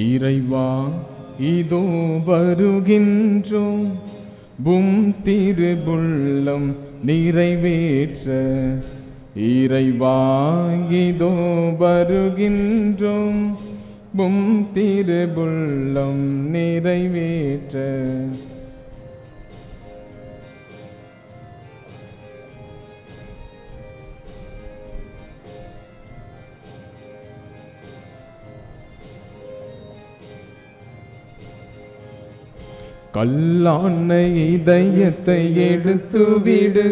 இறைவா இதோ வருகின்றோம், திருவுள்ளம் நிறைவேற்ற. இறைவா இதோ வருகின்றோம், திருவுள்ளம் நிறைவேற்ற. கல்லான இதயத்தை எடுத்துவிடு,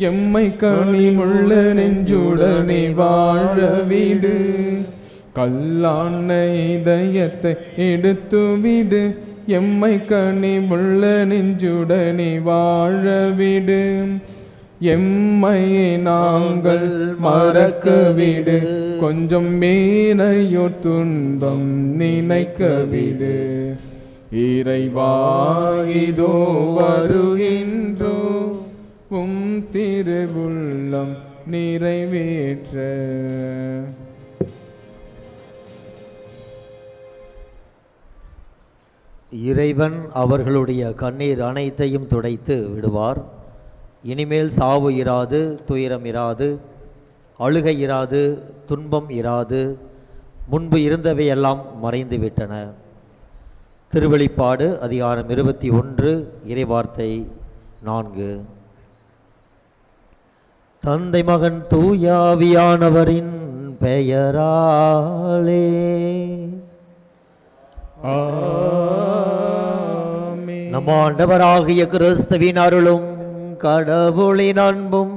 எம்மை கனிவுள்ள நெஞ்சுடனே வாழவிடு. கல்லான இதயத்தை எடுத்துவிடு, எம்மை கனிவுள்ள நெஞ்சுடனே வாழவிடு. எம்மையை நாங்கள் மறக்கவிடு, கொஞ்சம் மேனையோ துன்பம் நினைக்கவிடு. இறைவா இதோ வருகின்றோம், திருவுள்ளம் நிறைவேற்ற. இறைவன் அவர்களுடைய கண்ணீர் அனைத்தையும் துடைத்து விடுவார். இனிமேல் சாவு இராது, துயரம் இராது, அழுகை இராது, துன்பம் இராது. முன்பு இருந்தவையெல்லாம் மறைந்து விட்டன. திருவெளிப்பாடு அதிகாரம் 21 இறைவார்த்தை 4. தந்தை மகன் தூயாவியானவரின் பெயராலே ஆமென். நம் ஆண்டவராகிய கிறிஸ்துவின் அருளும் கடவுளின் அன்பும்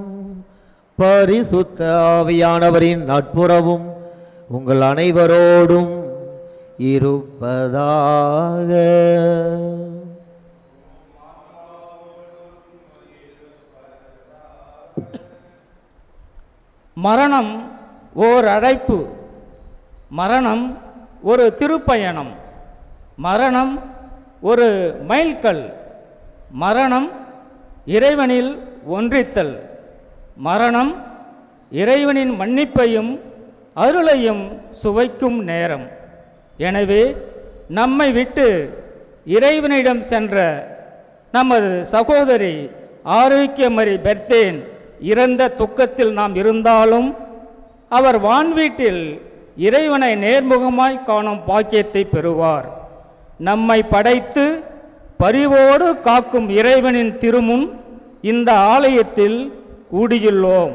பரிசுத்த ஆவியானவரின் நட்புறவும் உங்கள் அனைவரோடும் இருப்பதாக. மரணம் ஓர் அழைப்பு, மரணம் ஒரு திருப்பயணம், மரணம் ஒரு மைல்கல், மரணம் இறைவனில் ஒன்றித்தல், மரணம் இறைவனின் மன்னிப்பையும் அருளையும் சுவைக்கும் நேரம். எனவே நம்மை விட்டு இறைவனிடம் சென்ற நமது சகோதரி ஆரோக்கியமரி பெர்த்தேன் இறந்த துக்கத்தில் நாம் இருந்தாலும் அவர் வான்வீட்டில் இறைவனை நேர்முகமாய் காணும் பாக்கியத்தை பெறுவார். நம்மை படைத்து பரிவோடு காக்கும் இறைவனின் திருமுன் இந்த ஆலயத்தில் கூடியுள்ளோம்.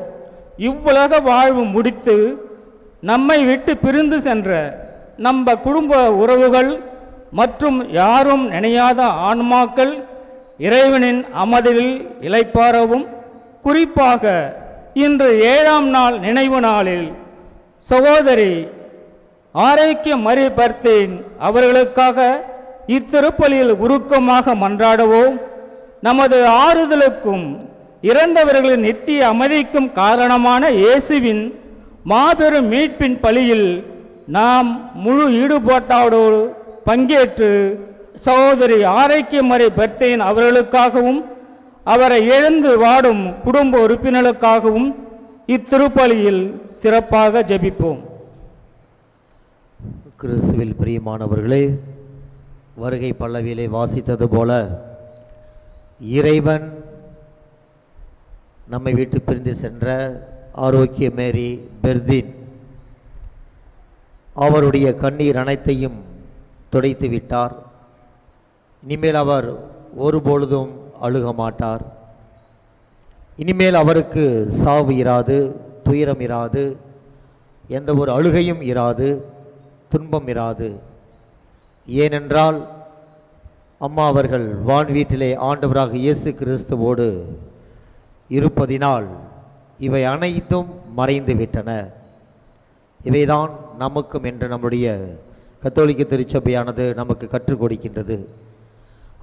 இவ்வுலக வாழ்வு முடித்து நம்மை விட்டு பிரிந்து சென்ற நம்ம குடும்ப உறவுகள் மற்றும் யாரும் நினையாத ஆன்மாக்கள் இறைவனின் அமதில் இளைப்பாறவும், குறிப்பாக இன்று 7ஆம் நாள் நினைவு நாளில் சகோதரி ஆரோக்கியமரி பெர்த்தேன் அவர்களுக்காக இத்திருப்பலியில் உருக்கமாக மன்றாடவும், நமது ஆறுதலுக்கும் இறந்தவர்களின் நித்திய அமைதிக்கும் காரணமான இயேசுவின் மாபெரும் மீட்பின் பலியில் நாம் முழு ஈடுபாட்டோடு பங்கேற்று சகோதரி ஆரோக்கியமரி பெர்த்தேன் அவர்களுக்காகவும் அவரை இழந்து வாடும் குடும்ப உறுப்பினர்களுக்காகவும் இத்திருப்பலியில் சிறப்பாக ஜெபிப்போம். கிறிஸ்துவில் பிரியமானவர்களே, வருகை பல்லவியிலே வாசித்தது போல இறைவன் நம்மை விட்டு பிரிந்து சென்ற ஆரோக்கியமரி பெர்த்தேன் அவருடைய கண்ணீர் அனைத்தையும் துடைத்து விட்டார். இனிமேல் அவர் ஒருபொழுதும் அழுக மாட்டார். இனிமேல் அவருக்கு சாவு இராது, துயரம் இராது, எந்த ஒரு அழுகையும் இராது, துன்பம் இராது. ஏனென்றால் அம்மா அவர்கள் வான் வீட்டிலே ஆண்டவராக இயேசு கிறிஸ்துவோடு இருப்பதினால் இவை அனைத்தும் மறைந்து விட்டன. இவைதான் நமக்கும் என்று நம்முடைய கத்தோலிக்க திருச்சபையானது நமக்கு கற்றுக் கொடுக்கின்றது.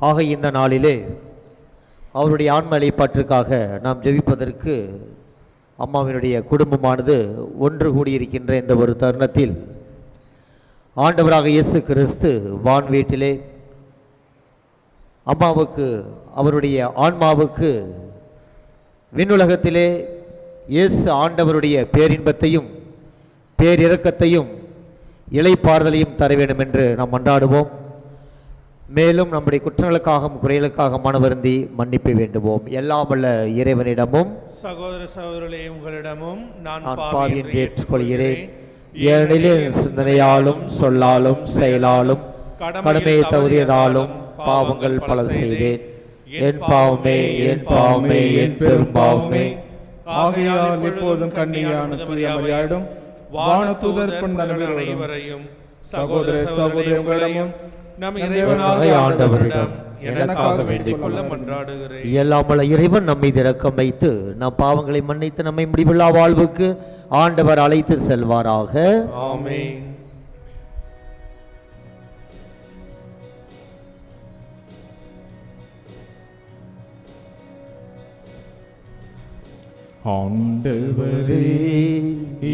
ஆக இந்த நாளிலே அவருடைய ஆன்மலை பற்றுக்காக நாம் ஜெபிப்பதற்கு அம்மாவினுடைய குடும்பமானது ஒன்று கூடியிருக்கின்ற இந்த ஒரு தருணத்தில் ஆண்டவராக இயேசு கிறிஸ்து வான் வீட்டிலே அம்மாவுக்கு, அவருடைய ஆன்மாவுக்கு விண்ணுலகத்திலே இயேசு ஆண்டவருடைய பேரின்பத்தையும் பேரிரக்கத்தையும் இளைப்பாறுதலையும் தர வேண்டும் என்று நாம் மன்றாடுவோம். மேலும் நம்முடைய குற்றங்களுக்காகவும் குறைகளுக்காக மனவருந்தி மன்னிப்பு வேண்டுவோம். எல்லாம் வல்ல இறைவனிடமும் சகோதர சகோதரர்களே உங்களிடமும் நான் பாவி என்று ஏற்றுக்கொள்கிறேன். ஏனெனில் சிந்தனையாலும் சொல்லாலும் செயலாலும் கடமையை தவறியதாலும் பாவங்கள் பல செய்தேன். என் பாவமே, என் பாவமே, என் பெரும் பாவமே. ஆகையால் எப்போதும் கண்ணியான மரியாடும் வானதூதர் அனைவரையும் சகோதர சகோதரி உங்களிடமும் நம் இறைவனாகிய ஆண்டவரிடம் எனக்காக வேண்டிக் கொள்ள மன்றாடுகிறேன். எல்லாம் வல்ல இறைவன் நம்மை இரக்கம் வைத்து நம் பாவங்களை மன்னித்து நம்மை முடிவில்லா வாழ்வுக்கு ஆண்டவர் அழைத்து செல்வாராக. ஆமென். ஆண்டவரே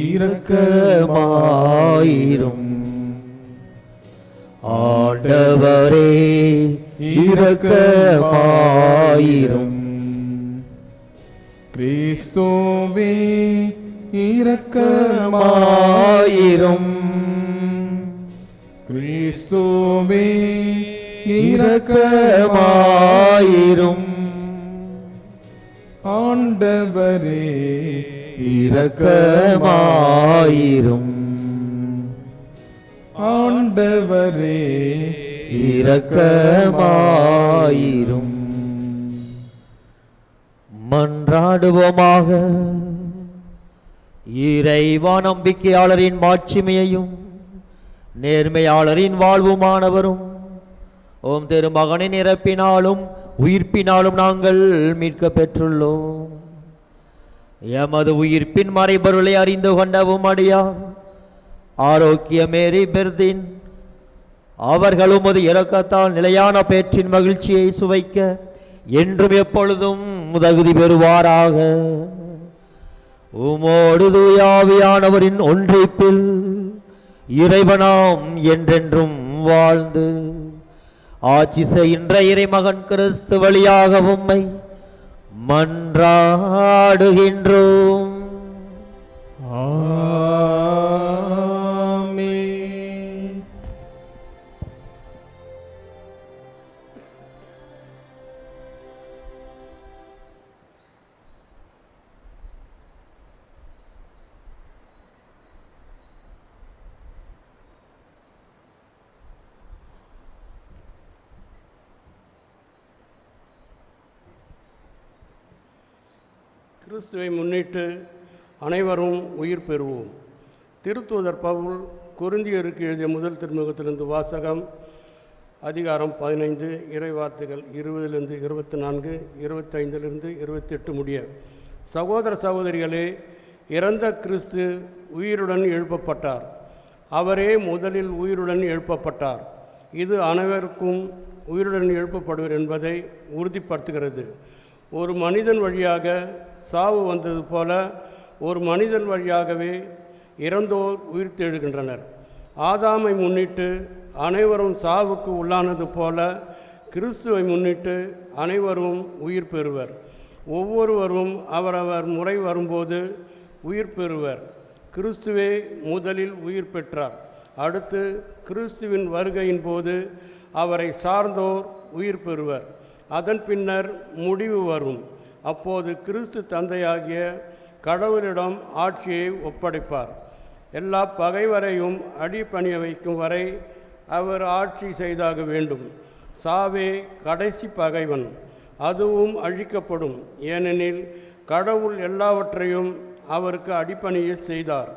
இரக்கமாயிரும். ஆண்டவரே இரக்கமாயிரும். கிறிஸ்துவே இரக்கமாயிரும். கிறிஸ்துவே இரக்கமாயிரும். ஆண்டவரே இரக்கமாயிரும். ஆண்டவரே இரக்கமாயிரும். மன்றாடுவோமாக. இறைவா, நம்பிக்கையாளரின் மாட்சிமையையும் நேர்மையாளரின் வாழ்வுமானவரும் ஓம் திருமகனின் இறப்பினாலும் உயிர்ப்பினாலும் நாங்கள் மீட்க பெற்றுள்ளோம். எமது உயிர்ப்பின் மறைபொருளை அறிந்து கொண்டவும் அடியார் ஆரோக்கிய மேரி பெர்தின் அவர்கள் உமது இரக்கத்தால் நிலையான பேற்றின் மகிழ்ச்சியை சுவைக்க என்றும் எப்பொழுதும் தகுதி பெறுவாராக. உமோடு தூயாவியானவரின் ஒன்றிப்பில் இறைவனாம் என்றென்றும் வாழ்ந்து ஆட்சி செய்கின்ற இறைமகன் கிறிஸ்து வழியாக உம்மை மன்றாடுகின்றோம். ஆமென். கிறிஸ்துவை முன்னிட்டு அனைவரும் உயிர் பெறுவோம். திருத்தூதர் பவுல் கொரிந்தியருக்கு எழுதிய முதல் திருமுகத்திலிருந்து வாசகம். அதிகாரம் 15, இறைவார்த்தைகள் 20 24, 25 28 முடிய. சகோதர சகோதரிகளே, இறந்த கிறிஸ்து உயிருடன் எழுப்பப்பட்டார். அவரே முதலில் உயிருடன் எழுப்பப்பட்டார். இது அனைவருக்கும் உயிருடன் எழுப்பப்படுவர் என்பதை உறுதிப்படுத்துகிறது. ஒரு மனிதன் வழியாக சாவு வந்தது போல ஒரு மனிதன் வழியாகவே இறந்தோர் உயிர்த்தெழுகின்றனர். ஆதாமை முன்னிட்டு அனைவரும் சாவுக்கு உள்ளானது போல கிறிஸ்துவை முன்னிட்டு அனைவரும் உயிர் பெறுவர். ஒவ்வொருவரும் அவரவர் முறை வரும்போது உயிர் பெறுவர். கிறிஸ்துவே முதலில் உயிர் பெற்றார். அடுத்து கிறிஸ்துவின் வருகையின் போது அவரை சார்ந்தோர் உயிர் பெறுவர். அதன் பின்னர் முடிவு வரும். அப்போது கிறிஸ்து தந்தையாகிய கடவுளிடம் ஆட்சியை ஒப்படைப்பார். எல்லா பகைவரையும் அடிபணிய வைக்கும் வரை அவர் ஆட்சி செய்தாக வேண்டும். சாவே கடைசி பகைவன், அதுவும் அழிக்கப்படும். ஏனெனில் கடவுள் எல்லாவற்றையும் அவருக்கு அடிபணிய செய்தார்.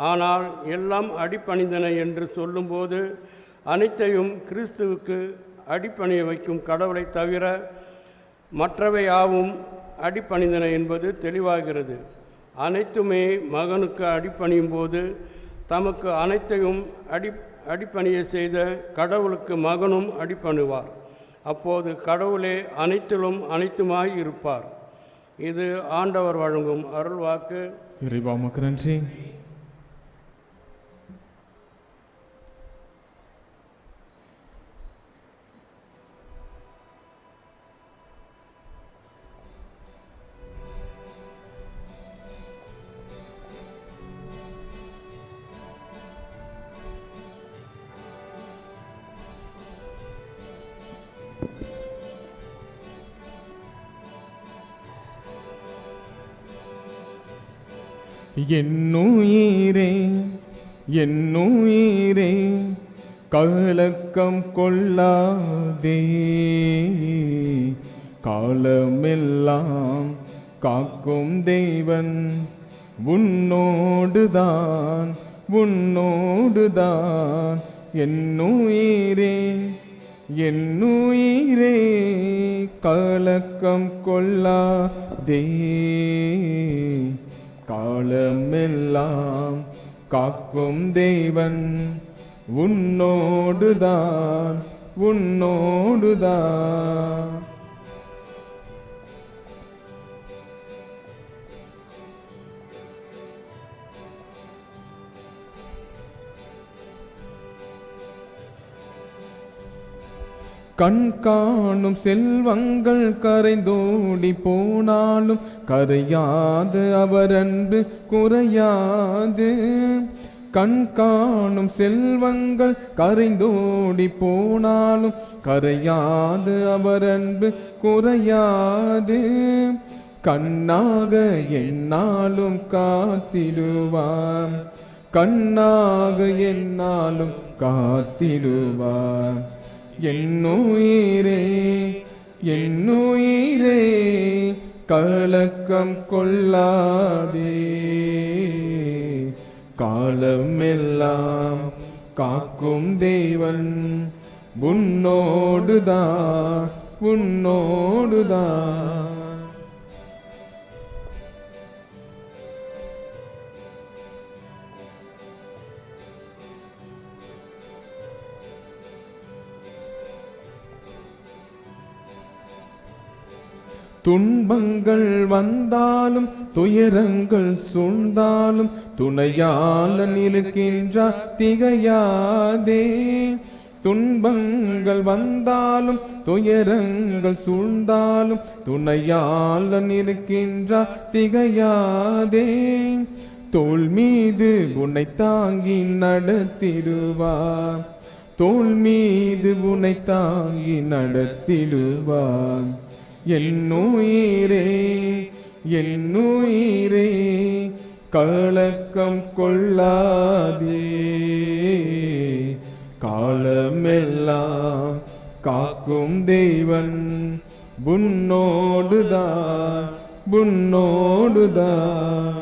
ஆனால் எல்லாம் அடிபணிந்தன என்று சொல்லும்போது அனைத்தையும் கிறிஸ்துவுக்கு அடிபணிய வைக்கும் கடவுளை தவிர மற்றவை யாவும் அடிபணிந்தன என்பது தெளிவாகிறது. அனைத்துமே மகனுக்கு அடிபணியும் போது தமக்கு அனைத்தையும் அடிபணிய செய்த கடவுளுக்கு மகனும் அடிபணிவார். அப்போது கடவுளே அனைத்திலும் அனைத்துமாய் இருப்பார். இது ஆண்டவர் வழங்கும் அருள்வாக்கு. இறைவா உமக்கு நன்றி. என்னுயிரே என்னுயிரே கலக்கம் கொள்ளாதே, காலமெல்லாம் காக்கும் தேவன் உன்னோடுதான் உன்னோடுதான். என்னுயிரே என்னுயிரே கலக்கம் கொள்ளாதே, காலமெல்லாம் காக்கும் தேவன் உன்னோடுதான் உன்னோடுதான். கண் காணும் செல்வங்கள் கரைந்தோடி போனாலும் கரையாது அவர் அன்பு குறையாது. கண் காணும் செல்வங்கள் கரைந்தோடி போனாலும் கரையாது அவர் அன்பு குறையாது. கண்ணாக என்னாலும் காத்திடுவான், கண்ணாக என்னாலும் காத்திடுவான். என்னுயிரே என்னுயிரே கலக்கம் கொள்ளாதே, காலமெல்லாம் காக்கும் தேவன் உன்னோடுதான் உன்னோடுதான். துன்பங்கள் வந்தாலும் துயரங்கள் சூழ்ந்தாலும் துணையாளன் இருக்கின்றார் திகையாதே. துன்பங்கள் வந்தாலும் துயரங்கள் சூழ்ந்தாலும் துணையாளன் இருக்கின்றார் திகையாதே. தோள் மீது உன்னை தாங்கி நடத்திடுவார், தோள் மீது உன்னை தாங்கி நடத்திடுவார். என்னுயிரே என்னுயிரே கலக்கம் கொள்ளாதே, காலமெல்லாம் காக்கும் தேவன் உன்னோடுதான் உன்னோடுதான்.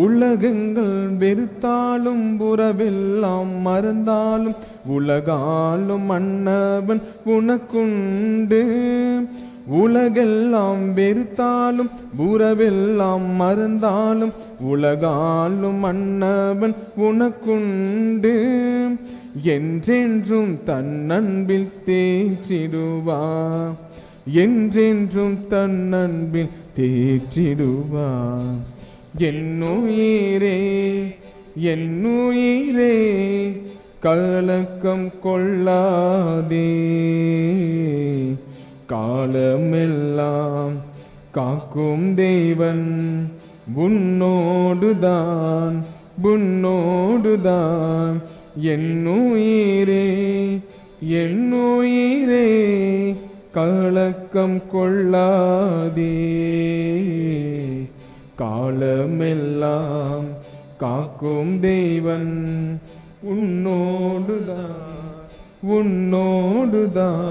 உலகங்கள் வெறுத்தாலும் புறவெல்லாம் மறந்தாலும் உலகாலும் மன்னவன் உனக்குண்டு. உலகெல்லாம் வெறுத்தாலும் புறவெல்லாம் மறந்தாலும் உலகாலும் மன்னவன் உனக்குண்டு. என்றென்றும் தன் அன்பில் தேற்றிடுவான், என்றென்றும் தன் அன்பில் தேற்றிடுவான். என்னுயிரே என்னுயிரே கலக்கம் கொள்ளாதே, காலமெல்லாம் காக்கும் தேவன் உன்னோடுதான் உன்னோடுதான். என்னுயிரே என்னுயிரே கலக்கம் கொள்ளாதே, காலமெல்லாம் காக்கும் தேவன் உன்னோடுதான் உன்னோடுதான்.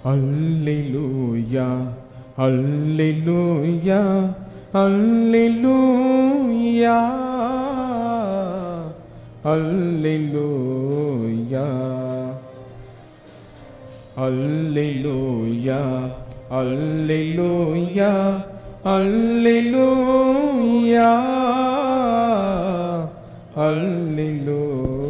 அல்லேலூயா அல்லேலூயா அல்லேலூயா அல்லேலூயா அல்லேலூயா அல்லேலூயா அல்லேலூயா அல்லேலூயா.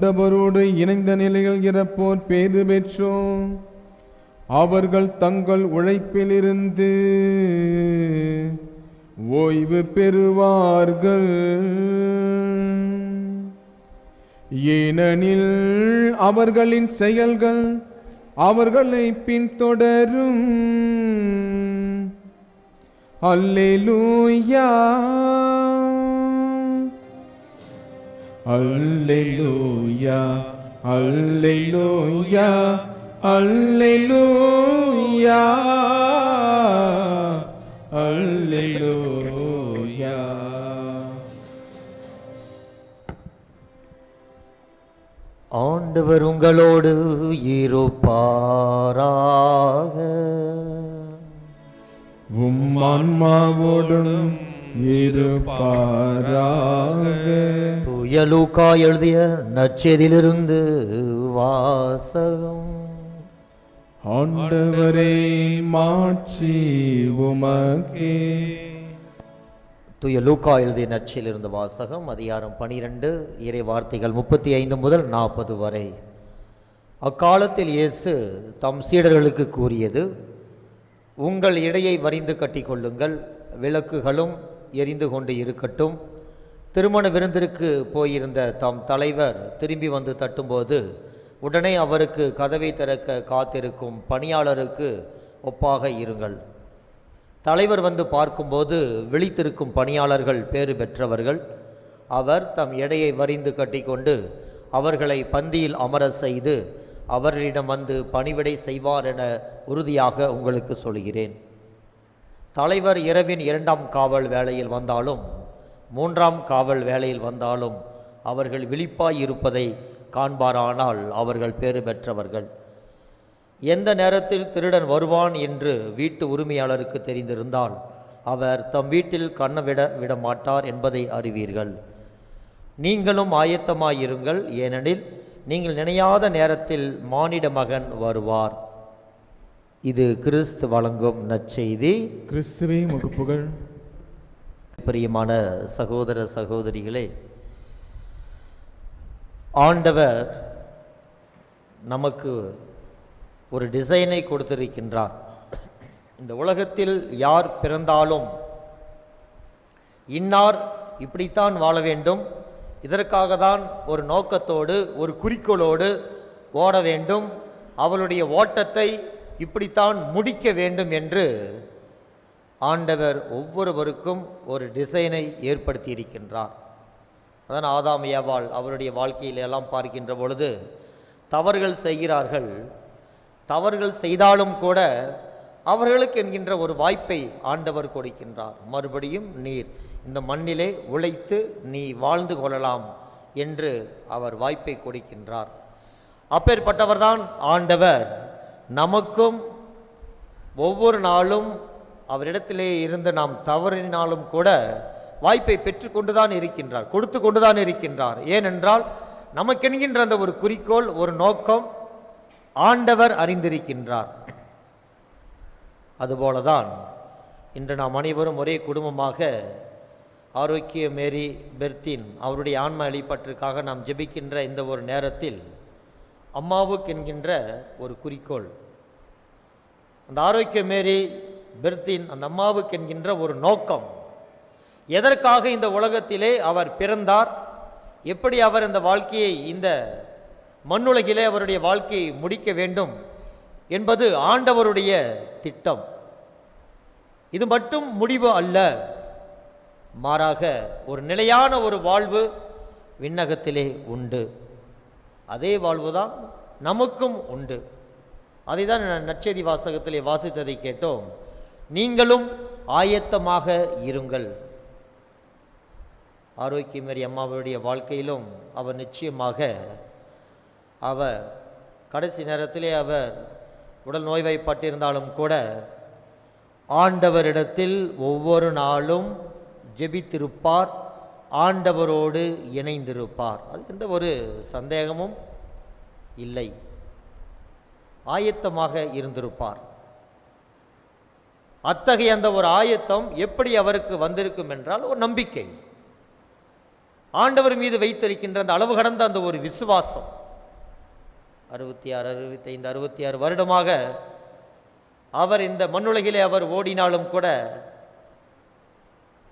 ஆண்டவரோடு இணைந்த நிலையில் இறப்போர் பேறு பெற்றோம். அவர்கள் தங்கள் உழைப்பிலிருந்து ஓய்வு பெறுவார்கள். ஏனெனில் அவர்களின் செயல்கள் அவர்களை பின்தொடரும். அல்லேலூயா, அல்லேலூயா, அல்லேலூயா, அல்லேலூயா, அல்லேலூயா. ஆண்டவர் உங்களோடு இருப்பாராக. உம் ஆன்மாவோடும் இருப்பாராக. தூய லூக்கா எழுதிய நற்செய்தியிலிருந்து வாசகம். ஆண்டவரே மாட்சி உமக்கே. தூய லூக்கா எழுதிய நற்செய்தியிலிருந்து வாசகம். அதிகாரம் 12, இறை வார்த்தைகள் 35 முதல் 40 வரை. அக்காலத்தில் இயேசு தம் சீடர்களுக்கு கூறியது, உங்கள் இடையை வரிந்து கட்டிக்கொள்ளுங்கள், விளக்குகளும் எரிந்து கொண்டு இருக்கட்டும். திருமண விருந்திற்கு போயிருந்த தம் தலைவர் திரும்பி வந்து தட்டும்போது உடனே அவருக்கு கதவை திறக்க காத்திருக்கும் பணியாளருக்கு ஒப்பாக இருங்கள். தலைவர் வந்து பார்க்கும்போது விழித்திருக்கும் பணியாளர்கள் பேறு பெற்றவர்கள். அவர் தம் எடையை வரிந்து கட்டிக்கொண்டு அவர்களை பந்தியில் அமர செய்து அவர்களிடம் வந்து பணிவிடை செய்வார் என உறுதியாக உங்களுக்கு சொல்கிறேன். தலைவர் இரவின் 2ஆம் காவல் வேளையில் வந்தாலும் 3ஆம் காவல் வேளையில் வந்தாலும் அவர்கள் விழிப்பாய் இருப்பதை காண்பாரானால் அவர்கள் பேறு பெற்றவர்கள். எந்த நேரத்தில் திருடன் வருவான் என்று வீட்டு உரிமையாளருக்கு தெரிந்திருந்தால் அவர் தம் வீட்டில் விட மாட்டார் என்பதை அறிவீர்கள். நீங்களும் ஆயத்தமாயிருங்கள், ஏனெனில் நீங்கள் நினையாத நேரத்தில் மானிட மகன் வருவார். இது கிறிஸ்து வழங்கும் நற்செய்தி. கிறிஸ்துவே உமக்கு புகழ். பிரியமான சகோதர சகோதரிகளே, ஆண்டவர் நமக்கு ஒரு டிசைனை கொடுத்திருக்கின்றார். இந்த உலகத்தில் யார் பிறந்தாலும் இன்னார் இப்படித்தான் வாழ வேண்டும், இதற்காக தான் ஒரு நோக்கத்தோடு ஒரு குறிக்கோளோடு ஓட வேண்டும், அவளுடைய ஓட்டத்தை இப்படித்தான் முடிக்க வேண்டும் என்று ஆண்டவர் ஒவ்வொருவருக்கும் ஒரு டிசைனை ஏற்படுத்தி இருக்கின்றார். அதான் ஆதாம் ஏவாள் அவருடைய வாழ்க்கையில் எல்லாம் பார்க்கின்ற பொழுது தவறுகள் செய்கிறார்கள். தவறுகள் செய்தாலும் கூட அவர்களுக்கு என்கின்ற ஒரு வாய்ப்பை ஆண்டவர் கொடுக்கின்றார். மறுபடியும் நீர் இந்த மண்ணிலே உழைத்து நீ வாழ்ந்து கொள்ளலாம் என்று அவர் வாய்ப்பை கொடுக்கின்றார். அப்பேற்பட்டவர்தான் ஆண்டவர். நமக்கும் ஒவ்வொரு நாளும் அவரிடத்திலே இருந்து நாம் தவறினாலும் கூட வாய்ப்பை பெற்றுக்கொண்டுதான் இருக்கின்றார், கொடுத்து கொண்டுதான் இருக்கின்றார். ஏனென்றால் நமக்கென்கின்ற அந்த ஒரு குறிக்கோள், ஒரு நோக்கம் ஆண்டவர் அறிந்திருக்கின்றார். அதுபோலதான் இன்று நாம் அனைவரும் ஒரே குடும்பமாக ஆரோக்கிய மேரி பெர்த்தின் அவருடைய ஆன்ம அழிப்பற்றுக்காக நாம் ஜெபிக்கின்ற இந்த ஒரு நேரத்தில் அம்மாவுக்கு என்கின்ற ஒரு குறிக்கோள், அந்த ஆரோக்கிய மேரி பெர்த்தின் அந்த அம்மாவுக்கு என்கின்ற ஒரு நோக்கம், எதற்காக இந்த உலகத்திலே அவர் பிறந்தார், எப்படி அவர் இந்த வாழ்க்கையை இந்த மண்ணுலகிலே அவருடைய வாழ்க்கையை முடிக்க வேண்டும் என்பது ஆண்டவருடைய திட்டம். இது மட்டும் முடிவு அல்ல, மாறாக ஒரு நிலையான ஒரு வாழ்வு விண்ணகத்திலே உண்டு. அதே வாழ்வுதான் நமக்கும் உண்டு. அதை தான் நற்செய்தி வாசகத்திலே வாசித்ததை கேட்டோம். நீங்களும் ஆயத்தமாக இருங்கள். ஆரோக்கிய மேரி அம்மாவுடைய வாழ்க்கையிலும் அவர் நிச்சயமாக அவர் கடைசி நேரத்திலே அவர் உடல் நோய்வாய்ப்பட்டிருந்தாலும் கூட ஆண்டவரிடத்தில் ஒவ்வொரு நாளும் ஜெபித்திருப்பார், ஆண்டவரோடு இணைந்திருப்பார். அது எந்த ஒரு சந்தேகமும் இல்லை. ஆயத்தமாக இருந்திருப்பார். அத்தகைய அந்த ஒரு ஆயத்தம் எப்படி அவருக்கு வந்திருக்கும் என்றால் ஒரு நம்பிக்கை. ஆண்டவர் மீது வைத்திருக்கின்ற அந்த அளவு கடந்த அந்த ஒரு விசுவாசம் 66 வருடமாக அவர் இந்த மண்ணுலகிலே அவர் ஓடினாலும் கூட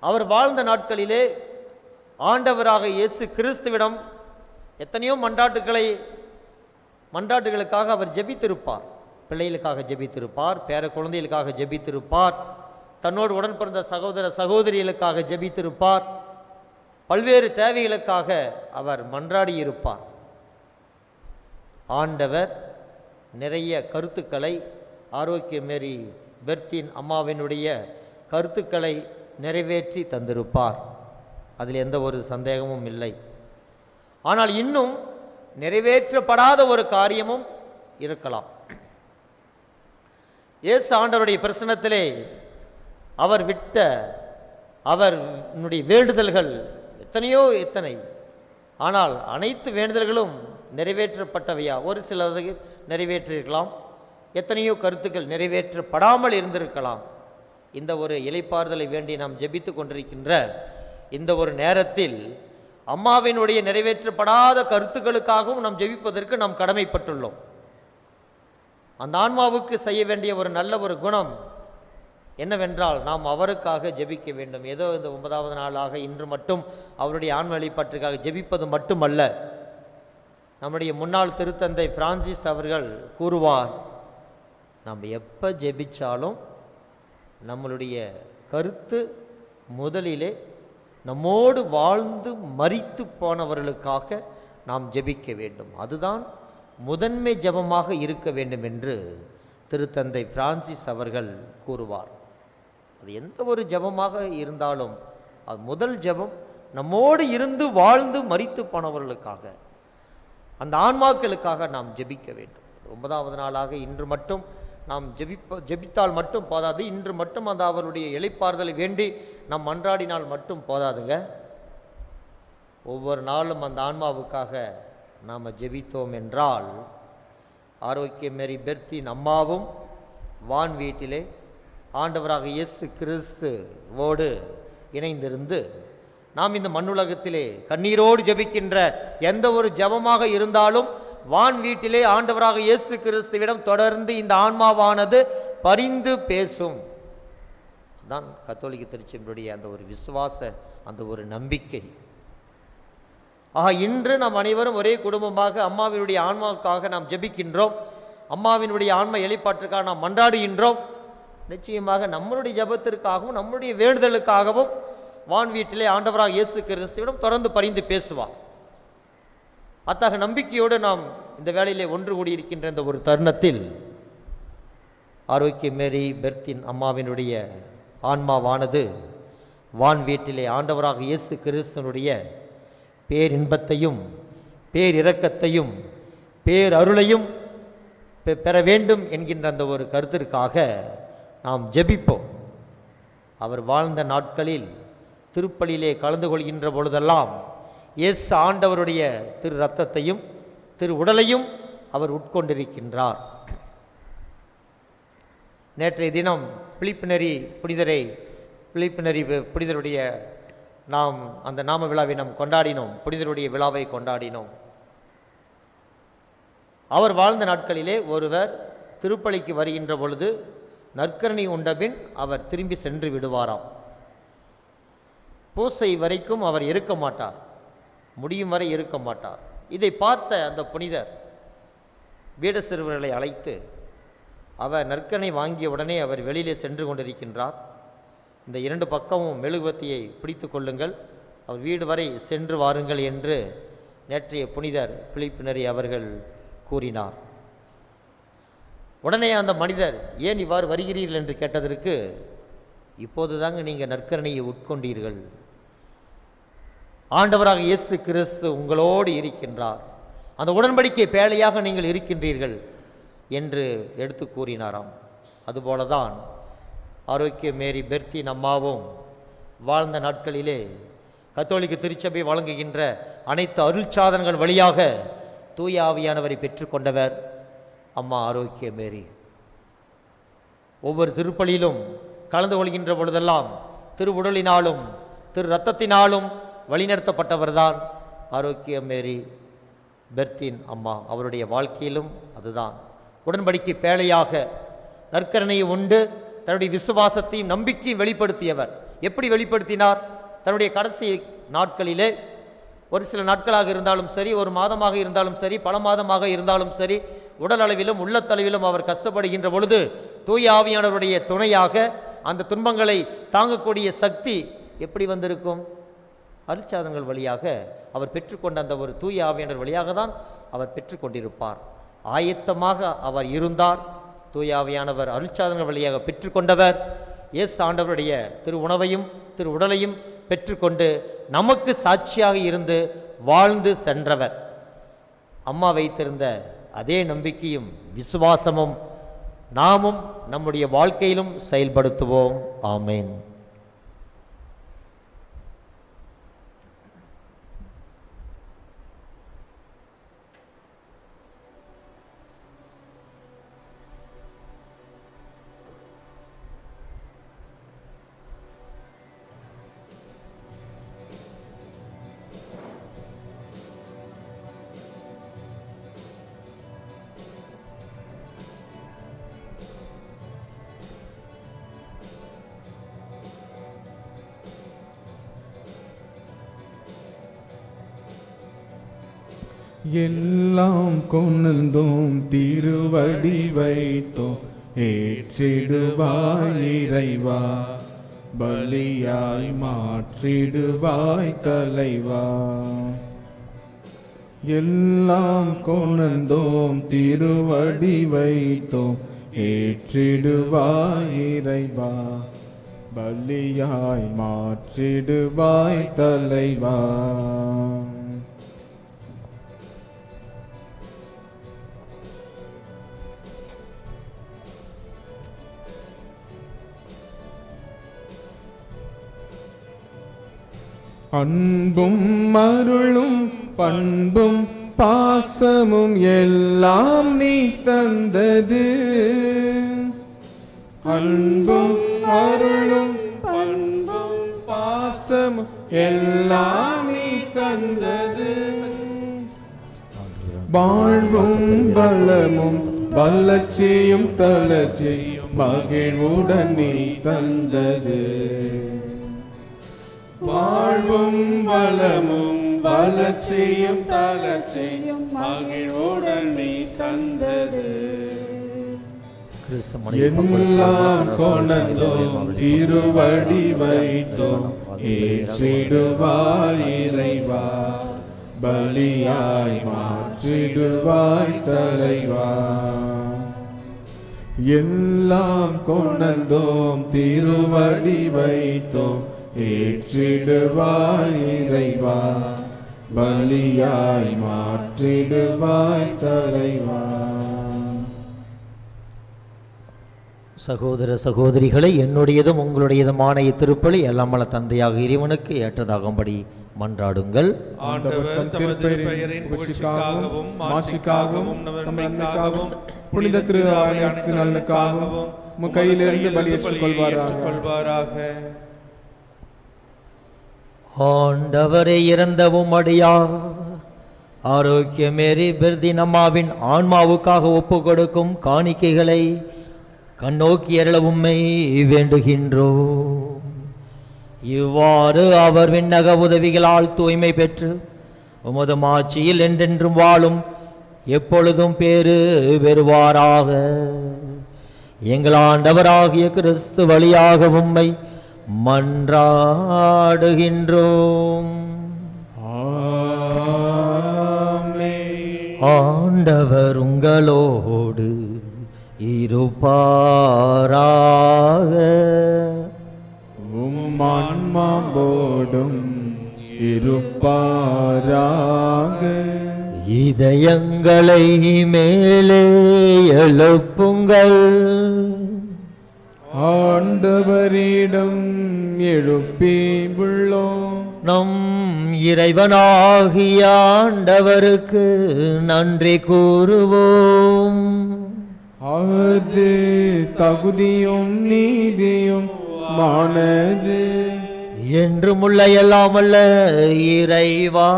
அவர் வாழ்ந்த நாட்களிலே ஆண்டவராக இயேசு கிறிஸ்துவிடம் எத்தனையோ மன்றாட்டுகளுக்காக அவர் ஜெபித்திருப்பார். பிள்ளைகளுக்காக ஜெபித்திருப்பார், பேர குழந்தைகளுக்காக ஜெபித்திருப்பார், தன்னோடு உடன் பிறந்த சகோதர சகோதரிகளுக்காக ஜெபித்திருப்பார், பல்வேறு தேவைகளுக்காக அவர் மன்றாடியிருப்பார். ஆண்டவர் நிறைய கருத்துக்களை ஆரோக்கிய மேரி பெர்த்தின் அம்மாவினுடைய கருத்துக்களை நிறைவேற்றி தந்திருப்பார். அதில் எந்த ஒரு சந்தேகமும் இல்லை. ஆனால் இன்னும் நிறைவேற்றப்படாத ஒரு காரியமும் இருக்கலாம். இயேசு ஆண்டவருடைய பிரசன்னத்திலே அவருடைய வேண்டுதல்கள் எத்தனை, ஆனால் அனைத்து வேண்டுதல்களும் நிறைவேற்றப்பட்டவையா? ஒரு சிலது நிறைவேற்றிருக்கலாம், எத்தனையோ கருத்துக்கள் நிறைவேற்றப்படாமல் இருந்திருக்கலாம். இந்த ஒரு இளைப்பாறுதலை வேண்டி நாம் ஜெபித்து கொண்டிருக்கின்ற இந்த ஒரு நேரத்தில் அம்மாவினுடைய நிறைவேற்றப்படாத கருத்துக்களுக்காகவும் நாம் ஜெபிப்பதற்கு நாம் கடமைப்பட்டுள்ளோம். அந்த ஆன்மாவுக்கு செய்ய வேண்டிய ஒரு நல்ல ஒரு குணம் என்னவென்றால் நாம் அவருக்காக ஜெபிக்க வேண்டும். ஏதோ இந்த 9வது நாளாக இன்று மட்டும் அவருடைய ஆன்ம வழிபாட்டிற்காக ஜெபிப்பது மட்டுமல்ல. நம்முடைய முன்னாள் திருத்தந்தை பிரான்சிஸ் அவர்கள் கூறுவார், நாம் எப்போ ஜெபிச்சாலும் நம்மளுடைய கருத்து முதலிலே நம்மோடு வாழ்ந்து மரித்து போனவர்களுக்காக நாம் ஜெபிக்க வேண்டும். அதுதான் முதன்மை ஜெபமாக இருக்க வேண்டும் என்று திருத்தந்தை பிரான்சிஸ் அவர்கள் கூறுவார். அது எந்த ஒரு ஜெபமாக இருந்தாலும் அது முதல் ஜெபம் நம்மோடு இருந்து வாழ்ந்து மரித்து போனவர்களுக்காக, அந்த ஆன்மாக்களுக்காக நாம் ஜெபிக்க வேண்டும். 9வது நாளாக இன்று மட்டும் நாம் ஜெபித்தால் மட்டும் போதாது. இன்று மட்டும் அந்த அவருடைய இளைப்பாறுதலை வேண்டி நாம் மன்றாடினால் மட்டும் போதாதுங்க. ஒவ்வொரு நாளும் அந்த ஆன்மாவுக்காக நாம் ஜெபித்தோம் என்றால் ஆரோக்கிய மேரி பெர்த்தின் அம்மாவும் வான் வீட்டிலே ஆண்டவராக இயேசு கிறிஸ்துவோடு இணைந்திருந்து நாம் இந்த மண்ணுலகத்திலே கண்ணீரோடு ஜெபிக்கின்ற எந்த ஒரு ஜெபமாக இருந்தாலும் வான் வீட்டிலே ஆண்டவராக இயேசு கிறிஸ்துவிடம் தொடர்ந்து இந்த ஆன்மாவானது பரிந்து பேசும். தான் கத்தோலிக்க திருச்சபையுடைய அந்த ஒரு விசுவாச, அந்த ஒரு நம்பிக்கை. இன்று நாம் அனைவரும் ஒரே குடும்பமாக அம்மாவினுடைய ஆன்மாவுக்காக நாம் ஜெபிக்கின்றோம். அம்மாவினுடைய ஆன்மா எளிப்பாற்றுக்காக நாம் மன்றாடுகின்றோம். நிச்சயமாக நம்மளுடைய ஜெபத்திற்காகவும் நம்முடைய வேண்டுதலுக்காகவும் வான் வீட்டிலே ஆண்டவராக இயேசு கிறிஸ்துவிடம் தொடர்ந்து பரிந்து பேசுவார். அத்தகைய நம்பிக்கையோடு நாம் இந்த வேளையிலே ஒன்று கூடியிருக்கின்ற இந்த ஒரு தருணத்தில் ஆரோக்கிய மேரி பெர்த்தின் அம்மாவினுடைய ஆன்மாவானது வான் வீட்டிலே ஆண்டவராக இயேசு கிறிஸ்துவனுடைய பேரின்பத்தையும் பேரிரக்கத்தையும் பேரருளையும் பெற வேண்டும் என்கின்ற அந்த ஒரு கருத்திற்காக நாம் ஜெபிப்போம். அவர் வாழ்ந்த நாட்களில் திருப்பலியிலே கலந்து கொள்கின்ற பொழுதெல்லாம் இயேசு ஆண்டவருடைய திரு இரத்தத்தையும் திரு உடலையும் அவர் உட்கொண்டிருக்கின்றார். நேற்றைய தினம் பிலிப்பு புனிதருடைய நாம் அந்த நாம விழாவை நாம் கொண்டாடினோம். புனிதருடைய விழாவை கொண்டாடினோம். அவர் வாழ்ந்த நாட்களிலே ஒருவர் திருப்பலிக்கு வருகின்ற பொழுது நற்கரணி உண்டபின் அவர் திரும்பி சென்று விடுவாராம். பூசை வரைக்கும் அவர் இருக்க மாட்டார், முடியும் வரை இருக்க மாட்டார். இதை பார்த்த அந்த புனிதர் வீட சிறுவர்களை அழைத்து அவர் நற்கரணை வாங்கிய உடனே அவர் வெளியிலே சென்று கொண்டிருக்கின்றார். இந்த 2 பக்கமும் மெழுகுவத்தியை பிடித்து கொள்ளுங்கள், அவர் வீடு வரை சென்று வாருங்கள் என்று நேற்றைய புனிதர் பிலிப்பு அவர்கள் கூறினார். உடனே அந்த மனிதர் ஏன் இவ்வாறு வருகிறீர்கள் என்று கேட்டதற்கு, இப்போது தாங்க நீங்கள் நற்கரணையை உட்கொண்டீர்கள், ஆண்டவராக இயேசு கிறிஸ்து உங்களோடு இருக்கின்றார், அந்த உடன்படிக்கை பேழையாக நீங்கள் இருக்கின்றீர்கள் என்று எடுத்து கூறினாராம். அதுபோலதான் ஆரோக்கிய மேரி பெர்த்தின் அம்மாவும் வாழ்ந்த நாட்களிலே கத்தோலிக்க திருச்சபை வழங்குகின்ற அனைத்து அருள் சாதனங்கள் வழியாக தூய ஆவியானவரை பெற்றுக்கொண்டவர் அம்மா ஆரோக்கிய மேரி. ஒவ்வொரு திருப்பலியிலும் கலந்து கொள்கின்ற பொழுதெல்லாம் திரு உடலினாலும் திரு இரத்தத்தினாலும் வழிநடத்தப்பட்டவர்தான் ஆரோக்கிய மேரி பெர்த்தின் அம்மா. அவருடைய வாழ்க்கையிலும் அதுதான். உடன்படிக்கை பேழையாக நற்கரணையை உண்டு தன்னுடைய விசுவாசத்தையும் நம்பிக்கையும் வெளிப்படுத்தியவர். எப்படி வெளிப்படுத்தினார்? தன்னுடைய கடைசி நாட்களிலே, ஒரு சில நாட்களாக இருந்தாலும் சரி, ஒரு மாதமாக இருந்தாலும் சரி, பல மாதமாக இருந்தாலும் சரி, உடல் அளவிலும் உள்ளத்தளவிலும் அவர் கஷ்டப்படுகின்ற பொழுது தூய ஆவியானவருடைய துணையாக அந்த துன்பங்களை தாங்கக்கூடிய சக்தி எப்படி வந்திருக்கும்? அருட்சாதனங்கள் வழியாக அவர் பெற்றுக்கொண்ட அந்த ஒரு தூய ஆவியானவர் வழியாக தான் அவர் பெற்றுக்கொண்டிருப்பார். ஆயத்தமாக அவர் இருந்தார். தூய ஆவியானவர் அருட்சாதனங்கள் வழியாக பெற்றுக்கொண்டவர். இயேசு ஆண்டவருடைய திரு உணவையும் திரு உடலையும் பெற்றுக்கொண்டு நமக்கு சாட்சியாக இருந்து வாழ்ந்து சென்றவர். அம்மா வைத்திருந்த அதே நம்பிக்கையும் விசுவாசமும் நாமும் நம்முடைய வாழ்க்கையிலும் செயல்படுத்துவோம். ஆமேன். எல்லாம் கொணர்ந்தோம் திருவடி வைத்தோம் ஏற்றிடுவாய் இறைவா, பலியாய் மாற்றிடுவாய் தலைவா. எல்லாம் கொணர்ந்தோம் திருவடி வைத்தோம் ஏற்றிடுவாய் இறைவா, பலியாய் மாற்றிடுவாய் தலைவா. அன்பும் அருளும் பண்பும் பாசமும் எல்லாம் நீ தந்தது. அன்பும் அருளும் பண்பும் பாசமும் எல்லாம் நீ தந்தது. வாழ்வும் வளமும் வளர்ச்சியும் தளர்ச்சியும் மகிழ்வுடன் நீ தந்தது. வாழ்வும் வளமும் வளர்ச்சியும் தளர்ச்சியும் மகிழ்வுடன் நீ தந்தது. எல்லாம் கொணர்ந்தோம் திருவடி வைத்தோம் ஏற்றிடுவாய் இறைவா, பலியாய் மாற்றிடுவாய் தலைவா. எல்லாம் கொணர்ந்தோம் திருவடி வைத்தோம் ஏற்றிடுவாய் இறைவா, பலியாய் மாற்றிடுவாய் தலைவா. சகோதர சகோதரிகளை, என்னுடையதும் உங்களுடையதுமான இத்திருப்பலி எல்லாம் வல்ல தந்தையாக இறைவனுக்கு ஏற்றதாகும்படி மன்றாடுங்கள். ஆண்டவர் தம் திருப்பெயரின் புகழ்ச்சிக்காகவும் மாட்சிக்காகவும் நன்மைக்காகவும் புனித திரு ஆலயத்தின் நலனுக்காகவும் உம் கையிலிருந்து பலியேற்றுக் கொள்வாராக. ஆண்டவரை இறந்தவும் அடியா ஆரோக்கிய மேரி பெர்தின் அம்மாவின் ஆன்மாவுக்காக ஒப்பு கொடுக்கும் காணிக்கைகளை கண்ணோக்கி அருளவும்மை வேண்டுகின்றோம். இவ்வாறு அவர் விண்ணக உதவிகளால் தூய்மை பெற்று உமது மாட்சியில் என்றென்றும் வாழும் எப்பொழுதும் பேறு பெறுவாராக. எங்கள் ஆண்டவராகிய கிறிஸ்து வழியாக உம்மை மன்றாடுகின்றோம். ஆண்டவர் உங்களோடு இருப்பாராக. உம் ஆன்மாவோடும் இருப்பாராக. இதயங்களை மேலே எழுப்புங்கள், ஆண்டவரிடம் எழுப்பியுள்ளோம். நம் இறைவனாகிய ஆண்டவருக்கு நன்றி கூறுவோம். அது தகுதியும் நீதியும் மானது. என்றுமுள்ள எல்லாம் வல்ல இறைவா,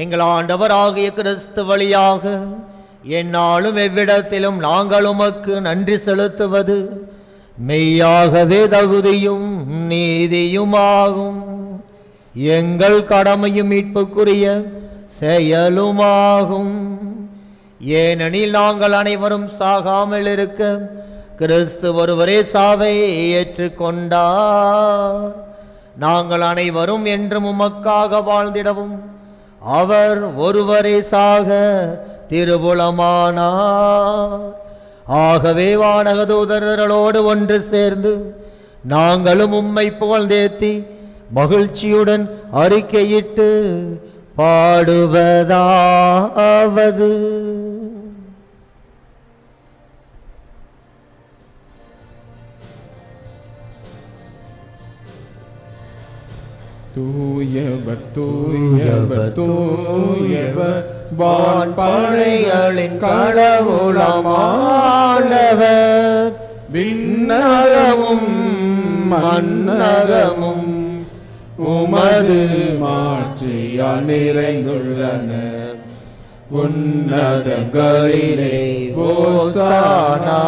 எங்கள் ஆண்டவராகிய கிறிஸ்து வழியாக எந்நாளும் எவ்விடத்திலும் நாங்கள் உமக்கு நன்றி செலுத்துவது மெய்யாகவே தகுதியும் நீதியுமாகும். எங்கள் கடமையும் மீட்புக்குரிய செயலுமாகும். ஏனெனில் நாங்கள் அனைவரும் சாகாமல் இருக்க கிறிஸ்து ஒருவரே சாவை ஏற்றுக்கொண்டார். நாங்கள் அனைவரும் என்றும் உமக்காக வாழ்ந்திடவும் அவர் ஒருவரே சாக திருவுளமானார். ஆகவே வானக தூதர்களோடு ஒன்று சேர்ந்து நாங்களும் உம்மை புகழ்ந்தேத்தி மகிழ்ச்சியுடன் அறிக்கையிட்டு பாடுவதாவது: தூயவர் தூயவர் தூயவர் வான்படைகளின் கடவுளமானவர். விண்ணகமும் மண்ணகமும் உமது மாட்சியால் நிறைந்துள்ளன. உன்னதங்களிலே ஓசானா,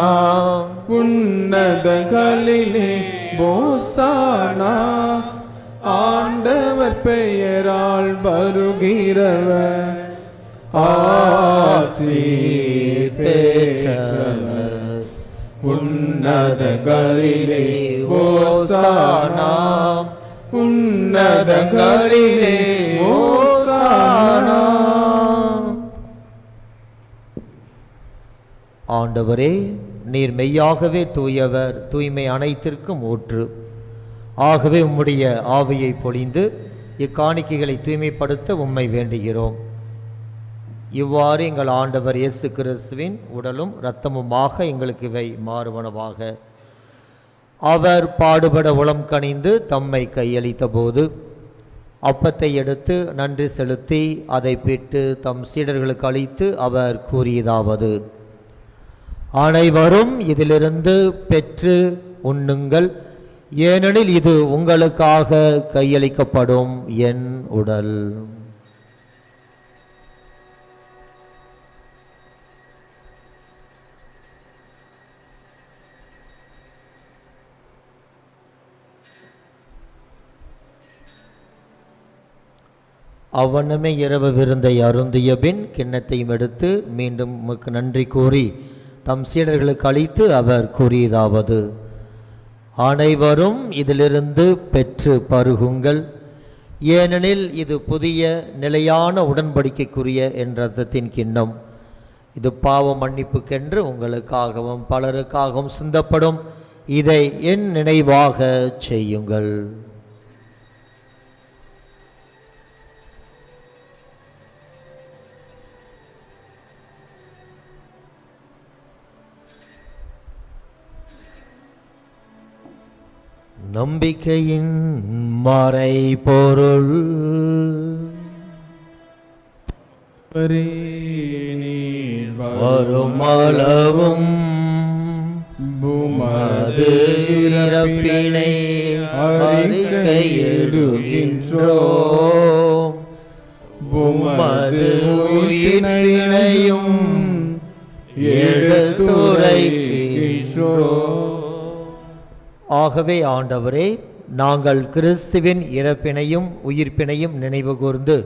உன்னதங்களிலே ஓசானா. ஆண்டவர் பெயரால் வருகிறவர் ஆசீர் பெற்றவர். உன்னதங்களிலே ஓசானா, உன்னதங்களிலே ஓசானா. ஆண்டவரே, நீர் மெய்யாகவே தூயவர், தூய்மை அனைத்திற்கும் ஊற்று. ஆகவே உம்முடைய ஆவியை பொழிந்து இக்காணிக்கைகளை தூய்மைப்படுத்த உம்மை வேண்டுகிறோம். இவ்வாறு எங்கள் ஆண்டவர் இயேசு கிறிஸ்துவின் உடலும் இரத்தமுமாக எங்களுக்கு இவை மாறுவனவாக. அவர் பாடுபட உளம் கனிந்து தம்மை கையளித்த போது அப்பத்தை எடுத்து நன்றி செலுத்தி அதை பிட்டு தம் சீடர்களுக்கு அளித்து அவர் கூறியதாவது: அனைவரும் இதிலிருந்து பெற்று உண்ணுங்கள், ஏனெனில் இது உங்களுக்காக கையளிக்கப்படும் என் உடல். அவ்வண்ணமே இரவு விருந்தை அருந்திய பின் கிண்ணத்தையும் எடுத்து மீண்டும் உமக்கு நன்றி கூறி தம் சீடர்களுக்கு அளித்து அவர் கூறியதாவது: அனைவரும் இதிலிருந்து பெற்று பருகுங்கள், ஏனெனில் இது புதிய நிலையான உடன்படிக்கைக்குரிய என் இரத்தத்தின் கிண்ணம். இது பாவ மன்னிப்புக்கென்று உங்களுக்காகவும் பலருக்காகவும் சிந்தப்படும். இதை என் நினைவாக செய்யுங்கள். நம்பிக்கையின் மறைபொருள். வருமளவும் உமது இறப்பினை அறிக்கையிடுகின்றோம், உமது உயிர்ப்பினையும் எடுத்துரைக்கின்றோம். ஆகவே ஆண்டவரே, நாங்கள் கிறிஸ்துவின் இறப்பினையும் உயிர்ப்பினையும் நினைவு கூர்ந்து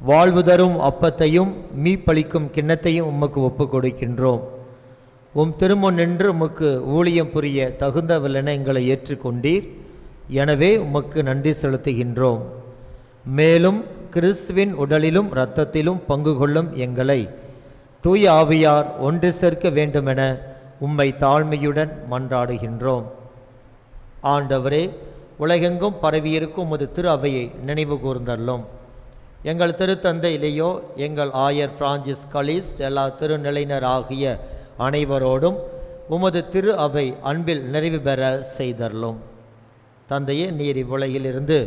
வாழ்வு தரும் அப்பத்தையும் மீப்பளிக்கும் கிண்ணத்தையும் உமக்கு ஒப்புக் கொடுக்கின்றோம். உம் திருமுன் நின்று உமக்கு ஊழியம் புரிய தகுந்தவல்லென எங்களை ஏற்றுக்கொண்டீர். எனவே உமக்கு நன்றி செலுத்துகின்றோம். மேலும் கிறிஸ்துவின் உடலிலும் இரத்தத்திலும் பங்கு கொள்ளும் எங்களை தூய ஆவியார் ஒன்று சேர்க்க வேண்டுமென உம்மை தாழ்மையுடன் மன்றாடுகின்றோம். ஆண்டவரே, உலகெங்கும் பரவியிருக்கும் உமது திரு அவையை நினைவு கூர்ந்தள்ளும். எங்கள் திருத்தந்தை இலையோ, எங்கள் ஆயர் பிரான்சிஸ் கலிஸ்ட், எல்லா திருநிலையினர் ஆகிய அனைவரோடும் உமது திரு அவை அன்பில் நிறைவு பெற செய்தள்ளும். தந்தையே, நீர் இவ்வுலகிலிருந்து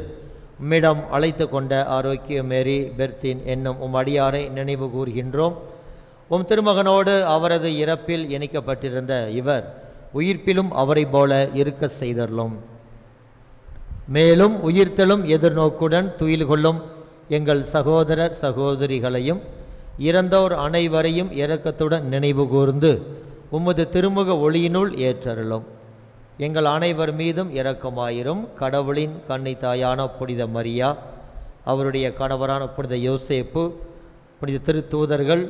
உம்மிடம் அழைத்து கொண்ட ஆரோக்கிய மேரி பெர்த்தின் என்னும் உம் அடியாரை நினைவு கூர்கின்றோம். உம் திருமகனோடு அவரது இறப்பில் இணைக்கப்பட்டிருந்த இவர் உயிர்ப்பிலும் அவரை போல இருக்க செய்தள்ளும். மேலும் உயிர்த்தெழும் எதிர்நோக்குடன் துயில் கொள்ளும் எங்கள் சகோதரர் சகோதரிகளையும் இறந்தோர் அனைவரையும் இரக்கத்துடன் நினைவு கூர்ந்து உமது திருமுக ஒளியினுள் ஏற்றருளும். எங்கள் அனைவர் மீதும் இரக்கமாயிரும். கடவுளின் கன்னி தாயான புனித மரியா, அவருடைய கணவரான புனித யோசேப்பு, புனித திருத்தூதர்கள்,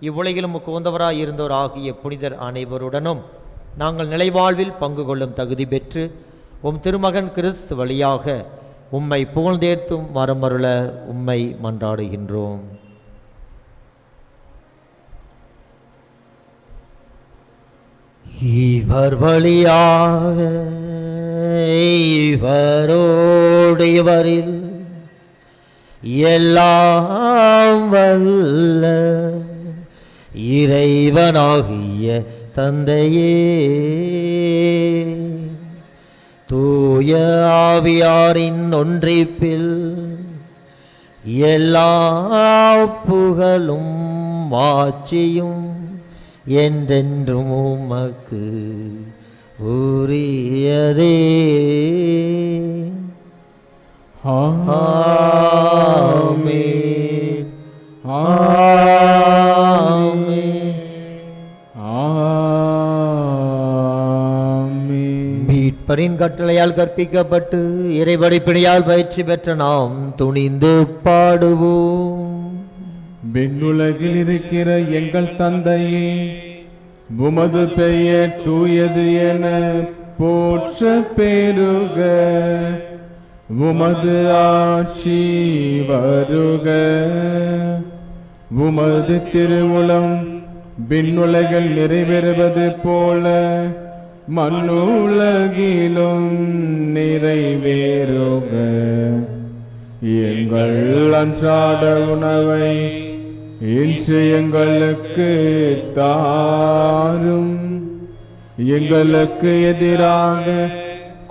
இவ்வுலகிலும் உகந்தவராய் இருந்தோர் ஆகிய புனிதர் அனைவருடனும் நாங்கள் நிலைவாழ்வில் பங்கு கொள்ளும் தகுதி பெற்று உம் திருமகன் கிறிஸ்து வழியாக உம்மை புகழ்ந்தேர்த்தும் மரமருள உம்மை மன்றாடுகின்றோம். இவர் வழியாக இவரோடு இவரில் எல்லாம் வல்ல இறைவனாகிய தந்தையே, தூய ஆவியாரின் ஒன்றிப்பில் எல்லா புகழும் மாட்சியும் என்றென்றும் உமக்கு உரியதே. ஆமென். மீட்பரின் கட்டளையால் கற்பிக்கப்பட்டு இறைவடிப்பினையால் பயிற்சி பெற்ற நாம் துணிந்து பாடுவோம். விண்ணுலகில் இருக்கிற எங்கள் தந்தையே, உமது பெயர் தூயது என போற்ற பெருக. உமது ஆட்சி வருக. உமது திருவுளம் விண்ணுலகில் நிறைவேறுவது போல மண்ணுலகிலும் நிறைவேறுக. எங்கள் அன்றாட உணவை இன்று எங்களுக்கு தாரும். எங்களுக்கு எதிராக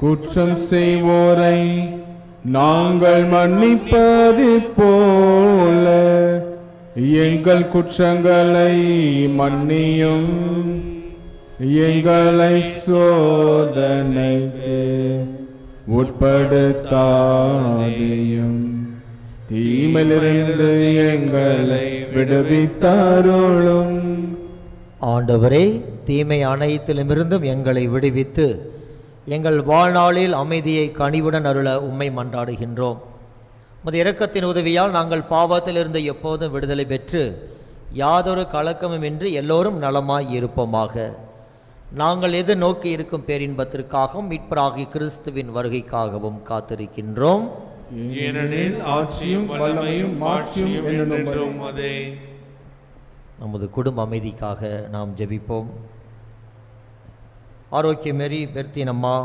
குற்றம் செய்வோரை நாங்கள் மன்னிப்பது போல எங்கள் குற்றங்களை மன்னியும். எங்களை சோதனைக்கு உட்படுத்தாதேயும், தீமையிலிருந்து எங்களை விடுவித்தருளும். ஆண்டவரே, தீமை அனைத்திலுமிருந்தும் எங்களை விடுவித்து எங்கள் வாழ்நாளில் அமைதியை கனிவுடன் அருள உம்மை மன்றாடுகின்றோம். உமது இரக்கத்தின் உதவியால் நாங்கள் பாவத்திலிருந்து எப்போதும் விடுதலை பெற்று யாதொரு கலக்கமுமின்றி எல்லோரும் நலமாய் இருப்போமாக. நாங்கள் எதிர்நோக்கி இருக்கும் பேரின்பத்திற்காகவும் மீட்பராகிய கிறிஸ்துவின் வருகைக்காகவும் காத்திருக்கின்றோம். ஏனெனில் ஆட்சியும் வல்லமையும் மாட்சியும் என்றென்றும் உமதே. நமது குடும்ப அமைதிக்காக நாம் ஜெபிப்போம். ஆரோக்கியமேரி பெர்த்தினம்மா,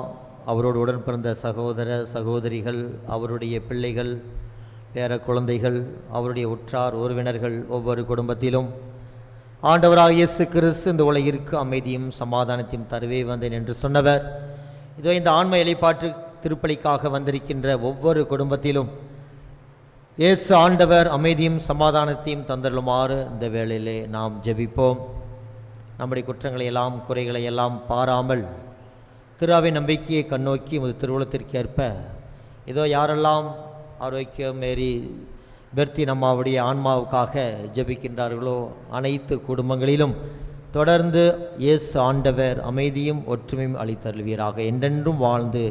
அவரோடு உடன் பிறந்த சகோதர சகோதரிகள், அவருடைய பிள்ளைகள், பேர குழந்தைகள், அவருடைய உற்றார் உறவினர்கள் ஒவ்வொரு குடும்பத்திலும் ஆண்டவராக இயேசு கிறிஸ்து இந்த உலகிற்கு அமைதியும் சமாதானத்தையும் தருவே வந்தேன் என்று சொன்னவர். இதோ இந்த ஆன்ம இலைப்பாற்று திருப்பலிக்காக வந்திருக்கின்ற ஒவ்வொரு குடும்பத்திலும் இயேசு ஆண்டவர் அமைதியும் சமாதானத்தையும் தந்தருளுமாறு இந்த வேளையிலே நாம் ஜெபிப்போம். நம்முடைய குற்றங்களை எல்லாம் குறைகளை எல்லாம் பாராமல் திருவின் நம்பிக்கையை கண்ணோக்கி உமது திருவுளத்திற்கேற்ப இதோ யாரெல்லாம் ஆரோக்கியமேரி பெர்த்தினம்மாவுடைய ஆன்மாவுக்காக ஜெபிக்கின்றார்களோ அனைத்து குடும்பங்களிலும் தொடர்ந்து இயேசு ஆண்டவர் அமைதியும் ஒற்றுமையும் அளித்தருள்வீராக. என்றென்றும் வாழ்ந்து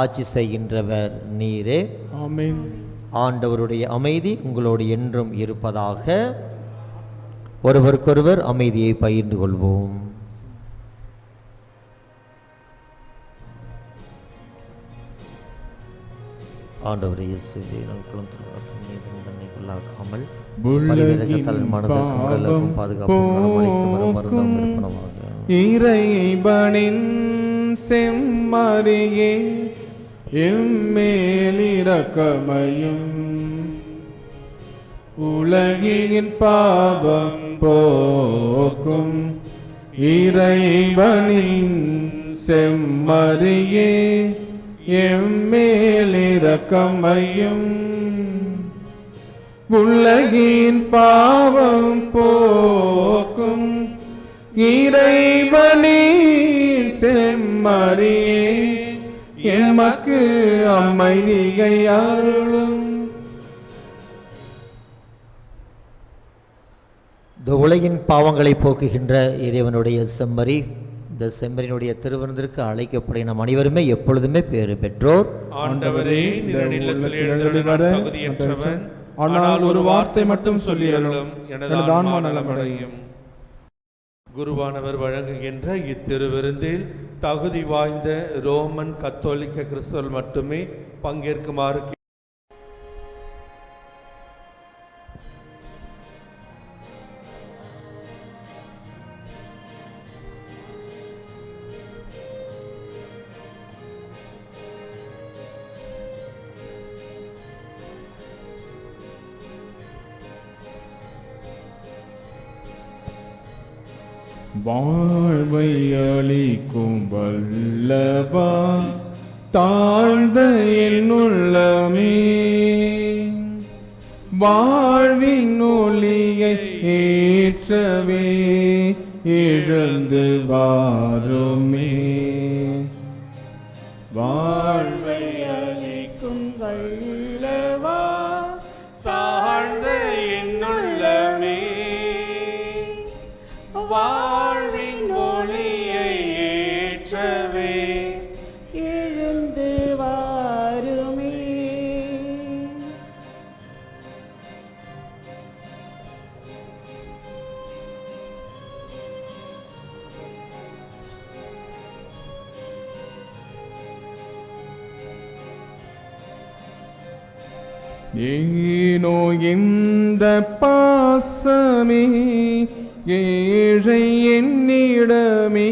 ஆட்சி செய்கின்றவர் நீரே. ஆமென். ஆண்டவருடைய அமைதி உங்களோடு என்றும் இருப்பதாக. ஒருவருக்கொருவர் அமைதியை பகிர்ந்து கொள்வோம். ஆண்டவரே இயேசுவே, நாங்கள் தன்னைக்குள்ளாக்காமல் இறைவனின் செம்மறியே, எம்மேலிரக்கமையும் உலகின் பாவம் போக்கும் இறைவனின் செம்மறியே, எம்மேலிரக்கமையும் உலகின் பாவம் போக்கும் இறைவனின் செம்மறியே, எமக்கு அமைதியை அருளும். இந்த உலகின் பாவங்களை போக்குகின்ற இறைவனுடைய செம்மறி, இந்த செம்மறியினுடைய திருவிருந்திற்கு அழைக்கப்படும் நம் அனைவருமே எப்பொழுதுமே பேறு பெற்றோர். ஆண்டவரே, நீர் இல்லத்தில் எழுந்தருளி வர தகுதியற்றவன், ஆனால் ஒரு வார்த்தை மட்டும் சொல்லி அருளும், எனது ஆன்மா நலமடையும். குருவானவர் வழங்குகின்ற இத்திருவிருந்தில் தகுதி வாய்ந்த ரோமன் கத்தோலிக்க கிறிஸ்தவர்கள் மட்டுமே பங்கேற்குமாறு வாழ்வை அளிக்கும் வல்லவா, தாழ்ந்த என்னுள்ளமே வாழ்வின் ஒளியை ஏற்றவே எழுந்து வாருமே. வாழ்வை அளிக்கும் வல்லவா, தாழ்ந்த என்னுள்ளமே வாழ்வின் ஒளியை ஏற்றவே எழுந்து வாருமே. ஏனோ இந்த பாசமே ஏழை என்னிடமே,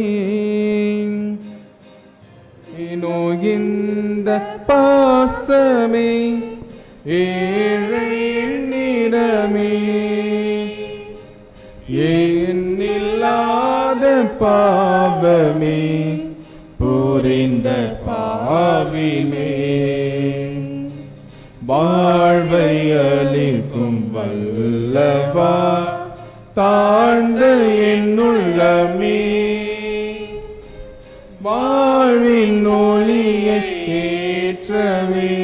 ஏனோ இந்த பாசமே ஏழை என்னிடமே, ஏனில்லாத பாவமே புரிந்த பாவிமே, வாழ்வை அளிக்கும் வல்லவா, தாழ்ந்த என்னுள்ளமே வாழ்வின் ஒளியை ஏற்றவே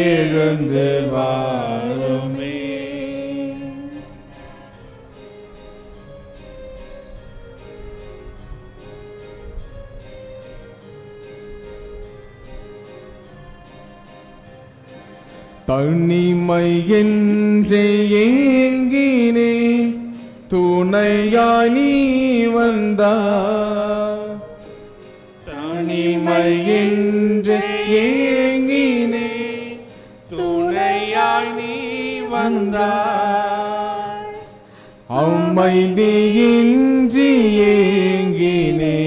எழுந்து வாருமே. தனிமை என்றே ஏங்கினே, துணையாய் நீ வந்தாய். தனிமை என்று ஏங்கினே, துணையாய் நீ வந்தாய். அமைதியின்றி ஏங்கினே,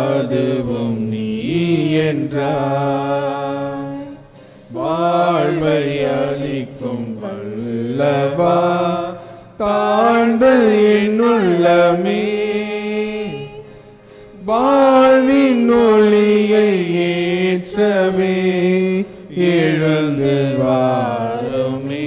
அதுவும் நீ என்றாய். வாழ்வை அளிக்கும் வல்லவா, தாழ்ந்த என்னுள்ளமே வாழ்வின் ஒளியை ஏற்றவே எழுந்து வாருமே.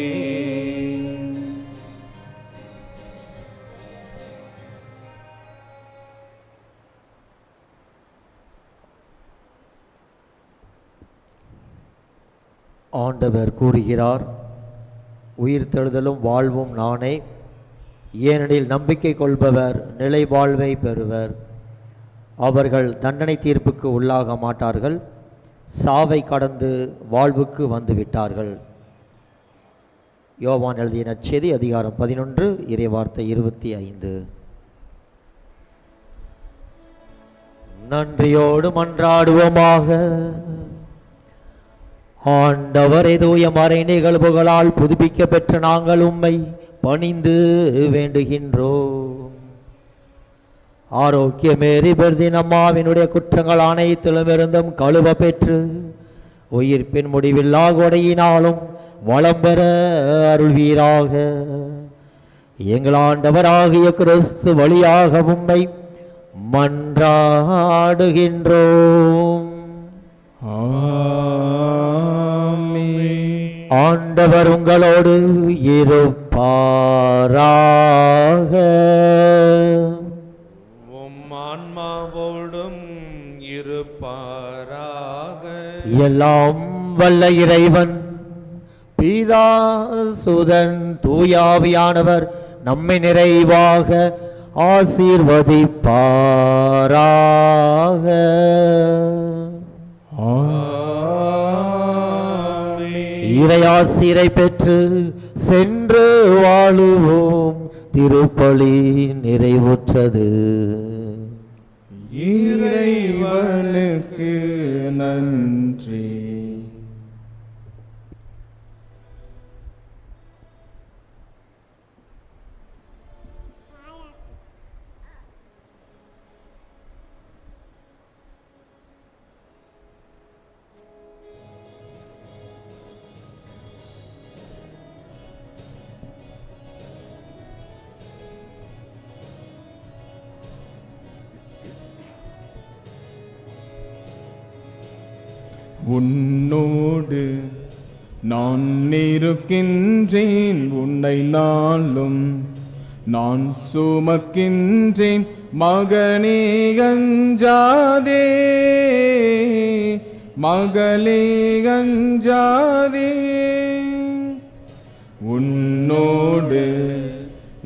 ஆண்டவர் கூறுகிறார், உயிர்த்தெழுதலும் வாழ்வும் நானே, ஏனெனில் நம்பிக்கை கொள்பவர் நிலை வாழ்வை பெறுவர். அவர்கள் தண்டனை தீர்ப்புக்கு உள்ளாக மாட்டார்கள், சாவை கடந்து வாழ்வுக்கு வந்துவிட்டார்கள். யோவான் எழுதிய நற்செய்தி அதிகாரம் 11 இறைவார்த்தை 25. நன்றியோடு மன்றாடுவோமாக. ஆண்டவரே, தூய மறை நிகழ்வுகளால் புதுப்பிக்க பெற்ற நாங்கள் உம்மை பணிந்து வேண்டுகின்றோம். ஆரோக்கியமேறி பெருதின் அம்மாவினுடைய குற்றங்கள் அனைத்திலும் இருந்தும் கழுவ பெற்று உயிர்ப்பின் முடிவில்லா கொடையினாலும் வளம் பெற அருள்வீராக. எங்கள் ஆண்டவராகிய கிறிஸ்து வழியாக உம்மை மன்றாடுகின்றோம். ஆண்டவர் உங்களோடு இருப்பாராக. உம் ஆன்மாவோடும் இருப்பாராக. எல்லாம் வல்ல இறைவன் பிதா சுதன் தூயாவியானவர் நம்மை நிறைவாக ஆசீர்வதிப்பாராக. இறையாசிரை பெற்று சென்று வாழுவோம். திருப்பலி நிறைவுற்றது. இறைவனுக்கு நன்றி. உன்னோடு நான் இருக்கின்றேன், உன்னை நாளும் நான் சுமக்கின்றேன். மகனே அஞ்சாதே, மகளே அஞ்சாதே. உன்னோடு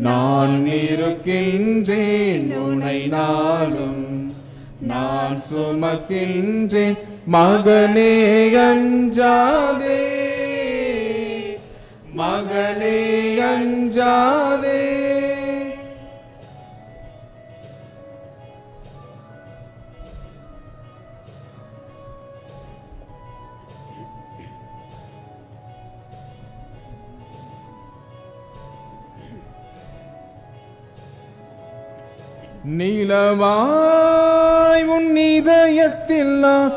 நான் இருக்கின்றேன், உன்னை நாளும் நான் சுமக்கின்றேன். மகனே அஞ்சாதே, மகளே அஞ்சாதே. நீலவாய் உன் இதயத்தில் நான்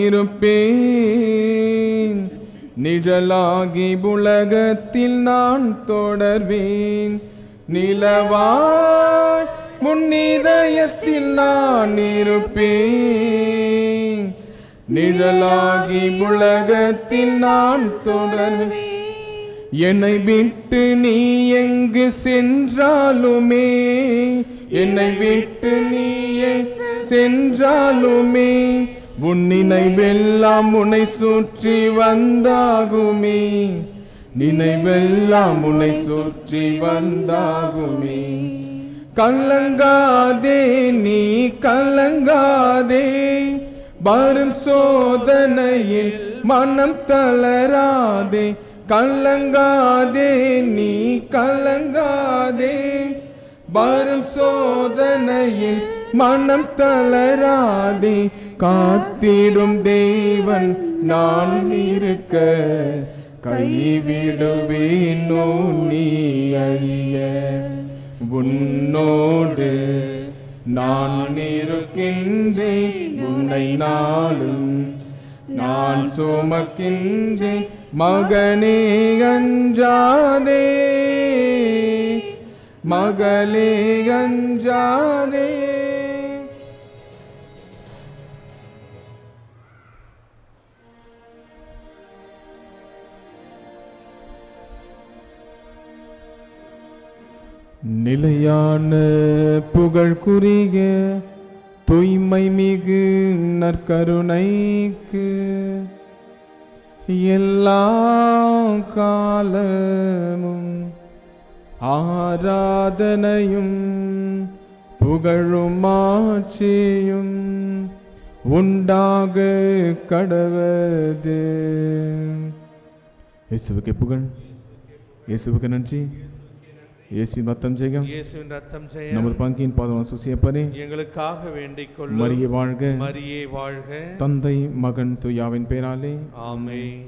இருப்பேன், நிழலாகி உலகத்தில் நான் தொடர்வேன். நிலவாய் உன் இதயத்தில் நான் இருப்பேன், நிழலாகி உலகத்தில் நான் தொடர்வேன். என்னை விட்டு நீ எங்கு சென்றாலுமே, என்னை விட்டு நீ எங்கு சென்றாலுமே, உன் நினைவெல்லாம் உன்னை சுற்றி வந்தாகுமே, நினைவெல்லாம் உன்னை சுற்றி வந்தாகுமே. கலங்காதே நீ கலங்காதே, வரும் சோதனையில் மனம் தளராதே. கலங்காதே நீ கலங்காதே, வரும் சோதனையில் மனம் தளராதே. காத்திடும் தேவன் நான் இருக்க, கைவிடுவேனோ நீ அழிய. உன்னோடு நான் இருக்கின்றேன், உன்னை நாளும் நான் சுமக்கின்றேன். மகனே அஞ்சாதே, மகளே அஞ்சாதே. நிலையான புகழ்குரிய தூய்மை மிகு நற்கருணைக்கு எல்லா காலமும் ஆராதனையும் புகழும் ஆட்சியும் உண்டாக கடவது. இயேசுவுக்கு புகழ், இயேசுவுக்கு நன்றி. இயேசுவின் ரத்தம் ஜெயம், இயேசுவின் ரத்தம் ஜெயம். நமது பங்கின் பாதம் சுசியப்பனே எங்களுக்காக வேண்டிக் கொள்ளும். மரியே வாழ்க, மரியே வாழ்க. தந்தை மகன் தூயாவின் பேராலே ஆமென்.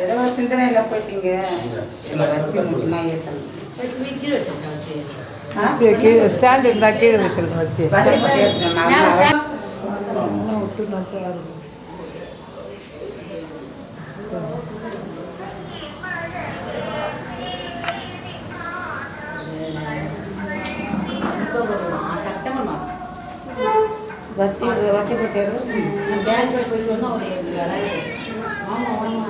ஏதோ சிந்தனையில போயிட்டீங்க. ஸ்டாண்ட் இருந்தா கீழே வச்சிருக்கேன் வச்சு செப்டம்பர் மாதம் வட்டி போட்டாரு. பேங்க் போயிட்டு வந்தோம். ஒரு 7,000. ஆமாம் ஆமாம்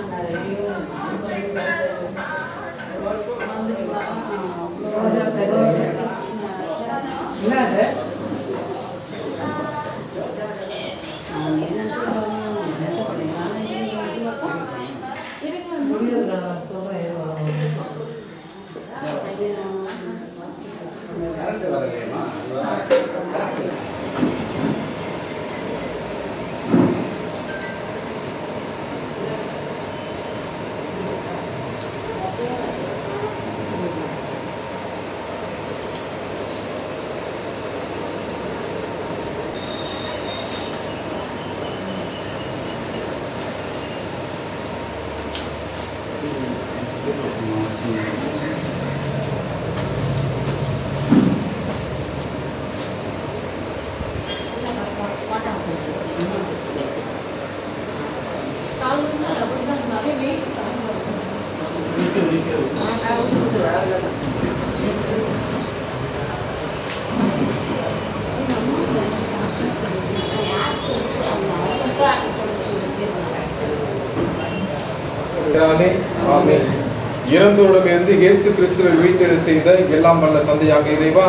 இறந்தோரிடமிருந்து இயேசு கிறிஸ்துவை உயிர்த்தெழ செய்த எல்லாம் வல்ல தந்தையாக இறைவா,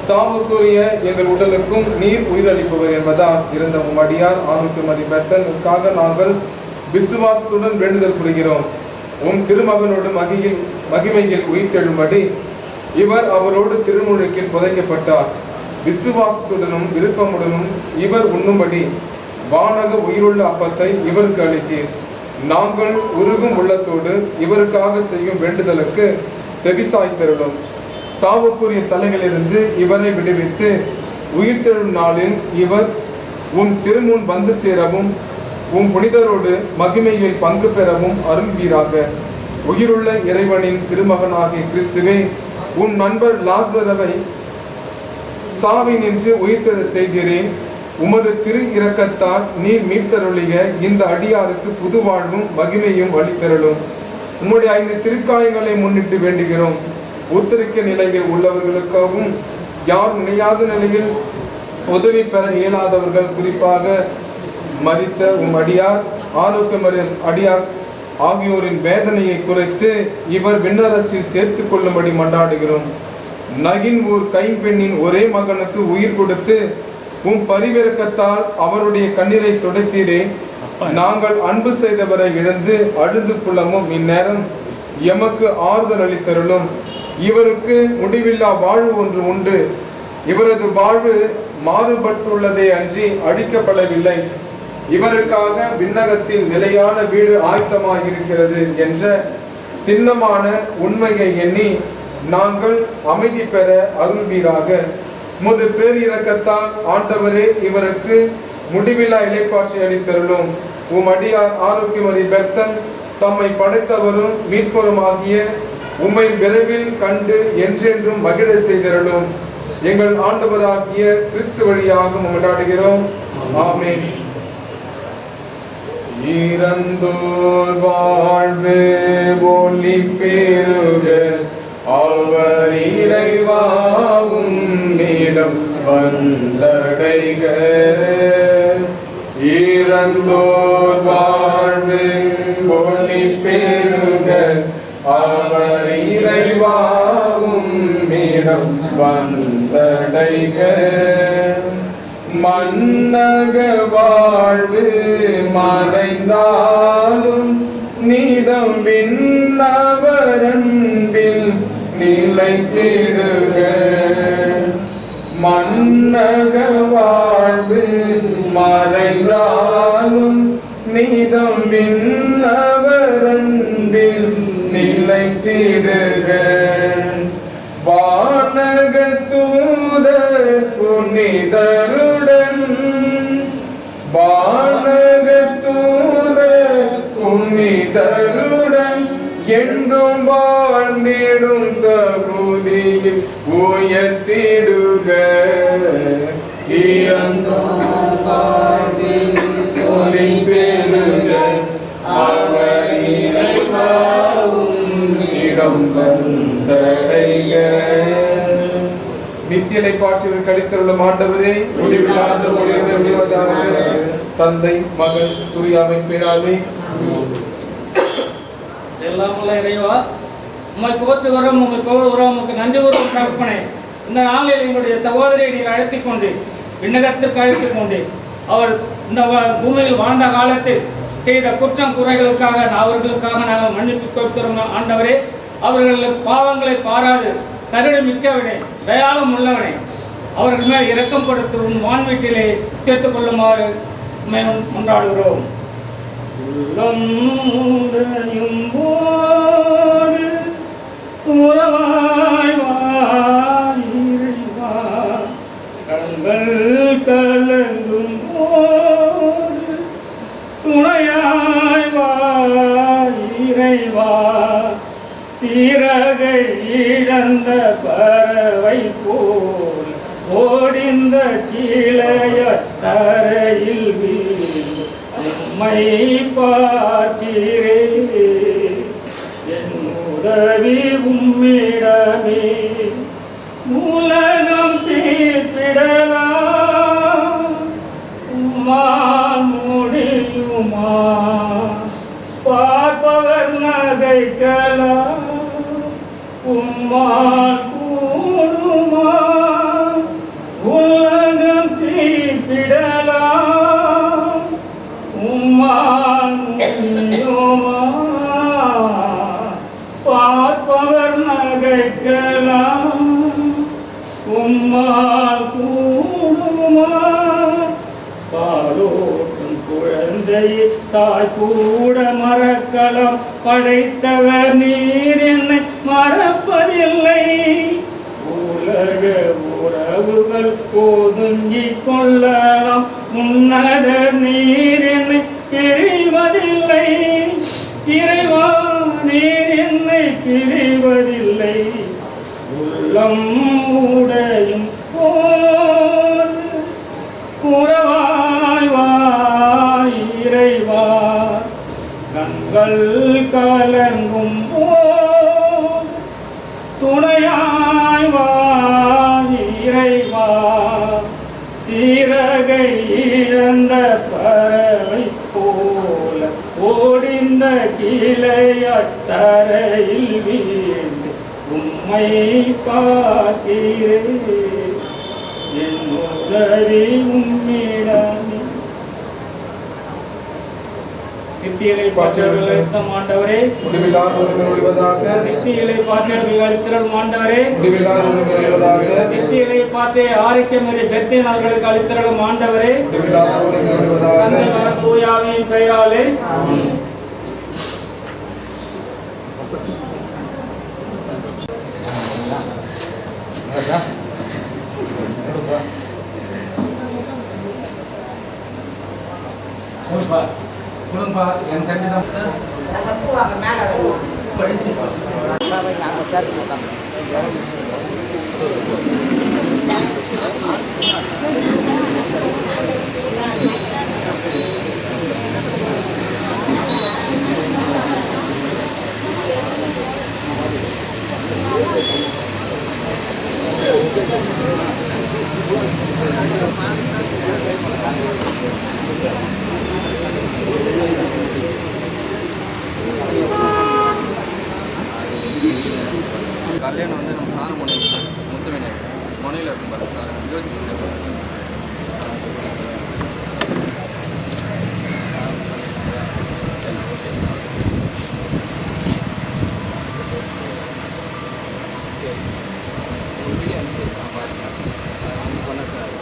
சாவுக்குரிய எங்கள் உடலுக்கும் நீர் உயிரளிப்பவர் என்பதால் இருந்த உமடியார் ஆரோக்கியமதி பெர்த்தனுக்காக நாங்கள் விசுவாசத்துடன் வேண்டுதல் புரிகிறோம். உம் திருமகனோடு மகிமையில் உயிர்த்தெழும்படி இவர் அவரோடு திருமுழுக்கில் புதைக்கப்பட்டார். விசுவாசத்துடனும் விருப்பமுடனும் இவர் உண்ணும்படி வானக உயிருள்ள அப்பத்தை இவருக்கு அளித்தீர். நாங்கள் உருகும் உள்ளத்தோடு இவருக்காக செய்யும் வேண்டுதலுக்கு செவிசாய்த்தருளும். சாவுக்குரிய தலைகளிலிருந்து இவரை விடுவித்து உயிர்த்தெழும் நாளில் இவர் உன் திருமுன் வந்து சேரவும் உன் புனிதரோடு மகிமையில் பங்கு பெறவும் அருள்வீராக. உயிருள்ள இறைவனின் திருமகனாகிய கிறிஸ்துவே, உன் நண்பர் லாசரவை சாவினின்று உயிர்த்தெழ செய்கிறேன். உமது திரு இரக்கத்தால் நீர் மீட்டருளிய இந்த அடியாருக்கு புது வாழ்வும் மகிமையும் அளித்தருளும். உம்முடைய 5 திருக்காயங்களை முன்னிட்டு வேண்டுகிறோம். உத்தரிக்க நிலையில் உள்ளவர்களுக்காகவும் யார் நினையாத நிலையில் உதவி பெற இயலாதவர்கள், குறிப்பாக மரித்த உம் அடியார் ஆரோக்கியமரின் அடியார் ஆகியோரின் வேதனையை குறைத்து இவர் விண்ணரசில் சேர்த்து கொள்ளும்படி மன்றாடுகிறோம். நகின் ஊர் கைம்பெண்ணின் ஒரே மகனுக்கு உயிர் கொடுத்து உம் பரிவிரக்கத்தால் அவருடைய கண்ணீரை துடைத்தீரே. நாங்கள் அன்பு செய்தவரை இழந்து அழுது புலமும் இந்நேரம் எமக்கு ஆறுதல் அளித்தருளும். இவருக்கு முடிவில்லா வாழ்வு ஒன்று உண்டு. இவரது வாழ்வு மாறுபட்டுள்ளதே அன்றி அழிக்கப்படவில்லை. இவருக்காக விண்ணகத்தில் நிலையான வீடு ஆயத்தமாகியிருக்கிறது என்ற திண்ணமான உண்மையை எண்ணி நாங்கள் அமைதி பெற அருள்வீராக. முது பேரிரக்கத்தால் ஆண்டவரே இவருக்கு முடிவில்லா இளைப்பாற்றி அளித்தருளும். உம் அடியார் ஆரோக்கியமதி பெர்த்தன் தம்மை படைத்தவரும் மீட்பருமாகிய உம்மை விரைவில் கண்டு என்றென்றும் மகிழ செய்தருளும். எங்கள் ஆண்டவராகிய கிறிஸ்து வழியாக கொண்டாடுகிறோம். ஆமென். இறந்தோர் வாழ்வு ஒளி பெருக அவர் இறைவாவும் இடம் வந்தடைக. இறந்தோர் வாழ்வு ஒளி பெருக அவர் இறைவாவும் இடம் வந்தடைக. மன்னக வாழ்வு மறைந்தாலும் நீதம் விண்ணவரன்பில் நிலைத்திடுக. மன்னக வாழ்வு மறைந்தாலும் நீதம் விண்ணவரன்பில் நிலைத்திடுக. வானக தூதர் புனிதருடன் வானக தூதர் புனிதருடன் என்றும் வாழ்ந்திடும் தகுதியில் உயர்த்திடுக. இறந்தோர் வாழ்வில் ஒளி பெறுக. அவர் இறைவாவும் இடம் வந்தடைய. நித்தியலை பாசிகள் கழித்தருளும் ஆண்டவரே, முடிவில்லாத தந்தை மகன் தூயாவின் பேராலே. எல்லாம் உள்ள இறைவா, உம்மை போற்றுகிறோம், உம்மை புகழுகிறோம், உமக்கு நன்றி கூறும் தகப்பனே. இந்த நாளில் எங்களுடைய சகோதரியை நீர் அழைத்துக் கொண்டு விண்ணகத்திற்கு அழைத்துக் கொண்டு அவர் இந்த பூமியில் வாழ்ந்த காலத்தில் செய்த குற்றம் குறைகளுக்காக அவர்களுக்காக நாங்கள் மன்னிப்பு கொடுக்கிறோம் ஆண்டவரே. அவர்கள் பாவங்களை பாராது கருணை மிக்கவனே, தயாளம் உள்ளவனே, அவர்கள் மேல் இரக்கம் படுத்து உன் வான் வீட்டிலே சேர்த்துக் கொள்ளுமாறு கொண்டாடுகிறோம். உள்ளம் உடையும் போது உறவாய் வாயிறைவா, கண்கள் கலங்கும் போது துணையாய் வாயிறைவா, சிறகை இழந்த பறவை போல் ஓடிந்த கீழைய தரையில் வீழ்ந்து உம்மை பார்க்கிறேன். என் உதவி உம்மிடமே, உலகம் தீர்ப்பிடலாம், உம்மால் முடியுமா? பார்ப்பவர் நகைக்கலாம், உம்மால் கூடுமா? உலகம் தீர்ப்பிடலாம், உம்மால் முடியுமா? பார்ப்பவர் நகைக்கலாம், உம்மால் கூடுமா? பாலோட்டும் குழந்தையை தாய் கூட மறக்கலாம், படைத்தவர் நீர் என்னை மறப்பதில்லை. உலக உறவுகள் ஒதுங்கிக் கொள்ளலாம், உன்னத நீர் என்னை பிரிவதில்லை. இறைவா, நீர் என்னை பிரிவதில்லை. உள்ளம் உடையும் போது உறவாய் வாய் இறைவா, கண்கள் கலங்கும் போது துணையாய் வாய் இறைவா, சிறகை இழந்த பறவை போல ஓடிந்த கிளையாய் தரையில் வீழ்ந்து உம்மை பார்க்கிறேன். என் உதவி உம்மிடமே. நித்தியலை பாற்றவர்கள் அளித்தம் ஆண்டவரே, நித்தியலை பாற்றவர்கள் அளித்திரம் ஆண்டவரே, நித்தியலை பாற்றை ஆரோக்கியமறை பெத்தேன் அவர்களுக்கு அளித்திரம் ஆண்டவரே, தூயாவின் பெயராலே. கொடுங்கப்பா, என் தம்பி தான் கல்யாணம் வந்து நம்ம சாணம் முனை முத்து விநாயகர் முனையில் இருக்கும் பாரு ஜோதி சுந்தர் வீடியோ அனுப்பி பாருங்கள் பண்ண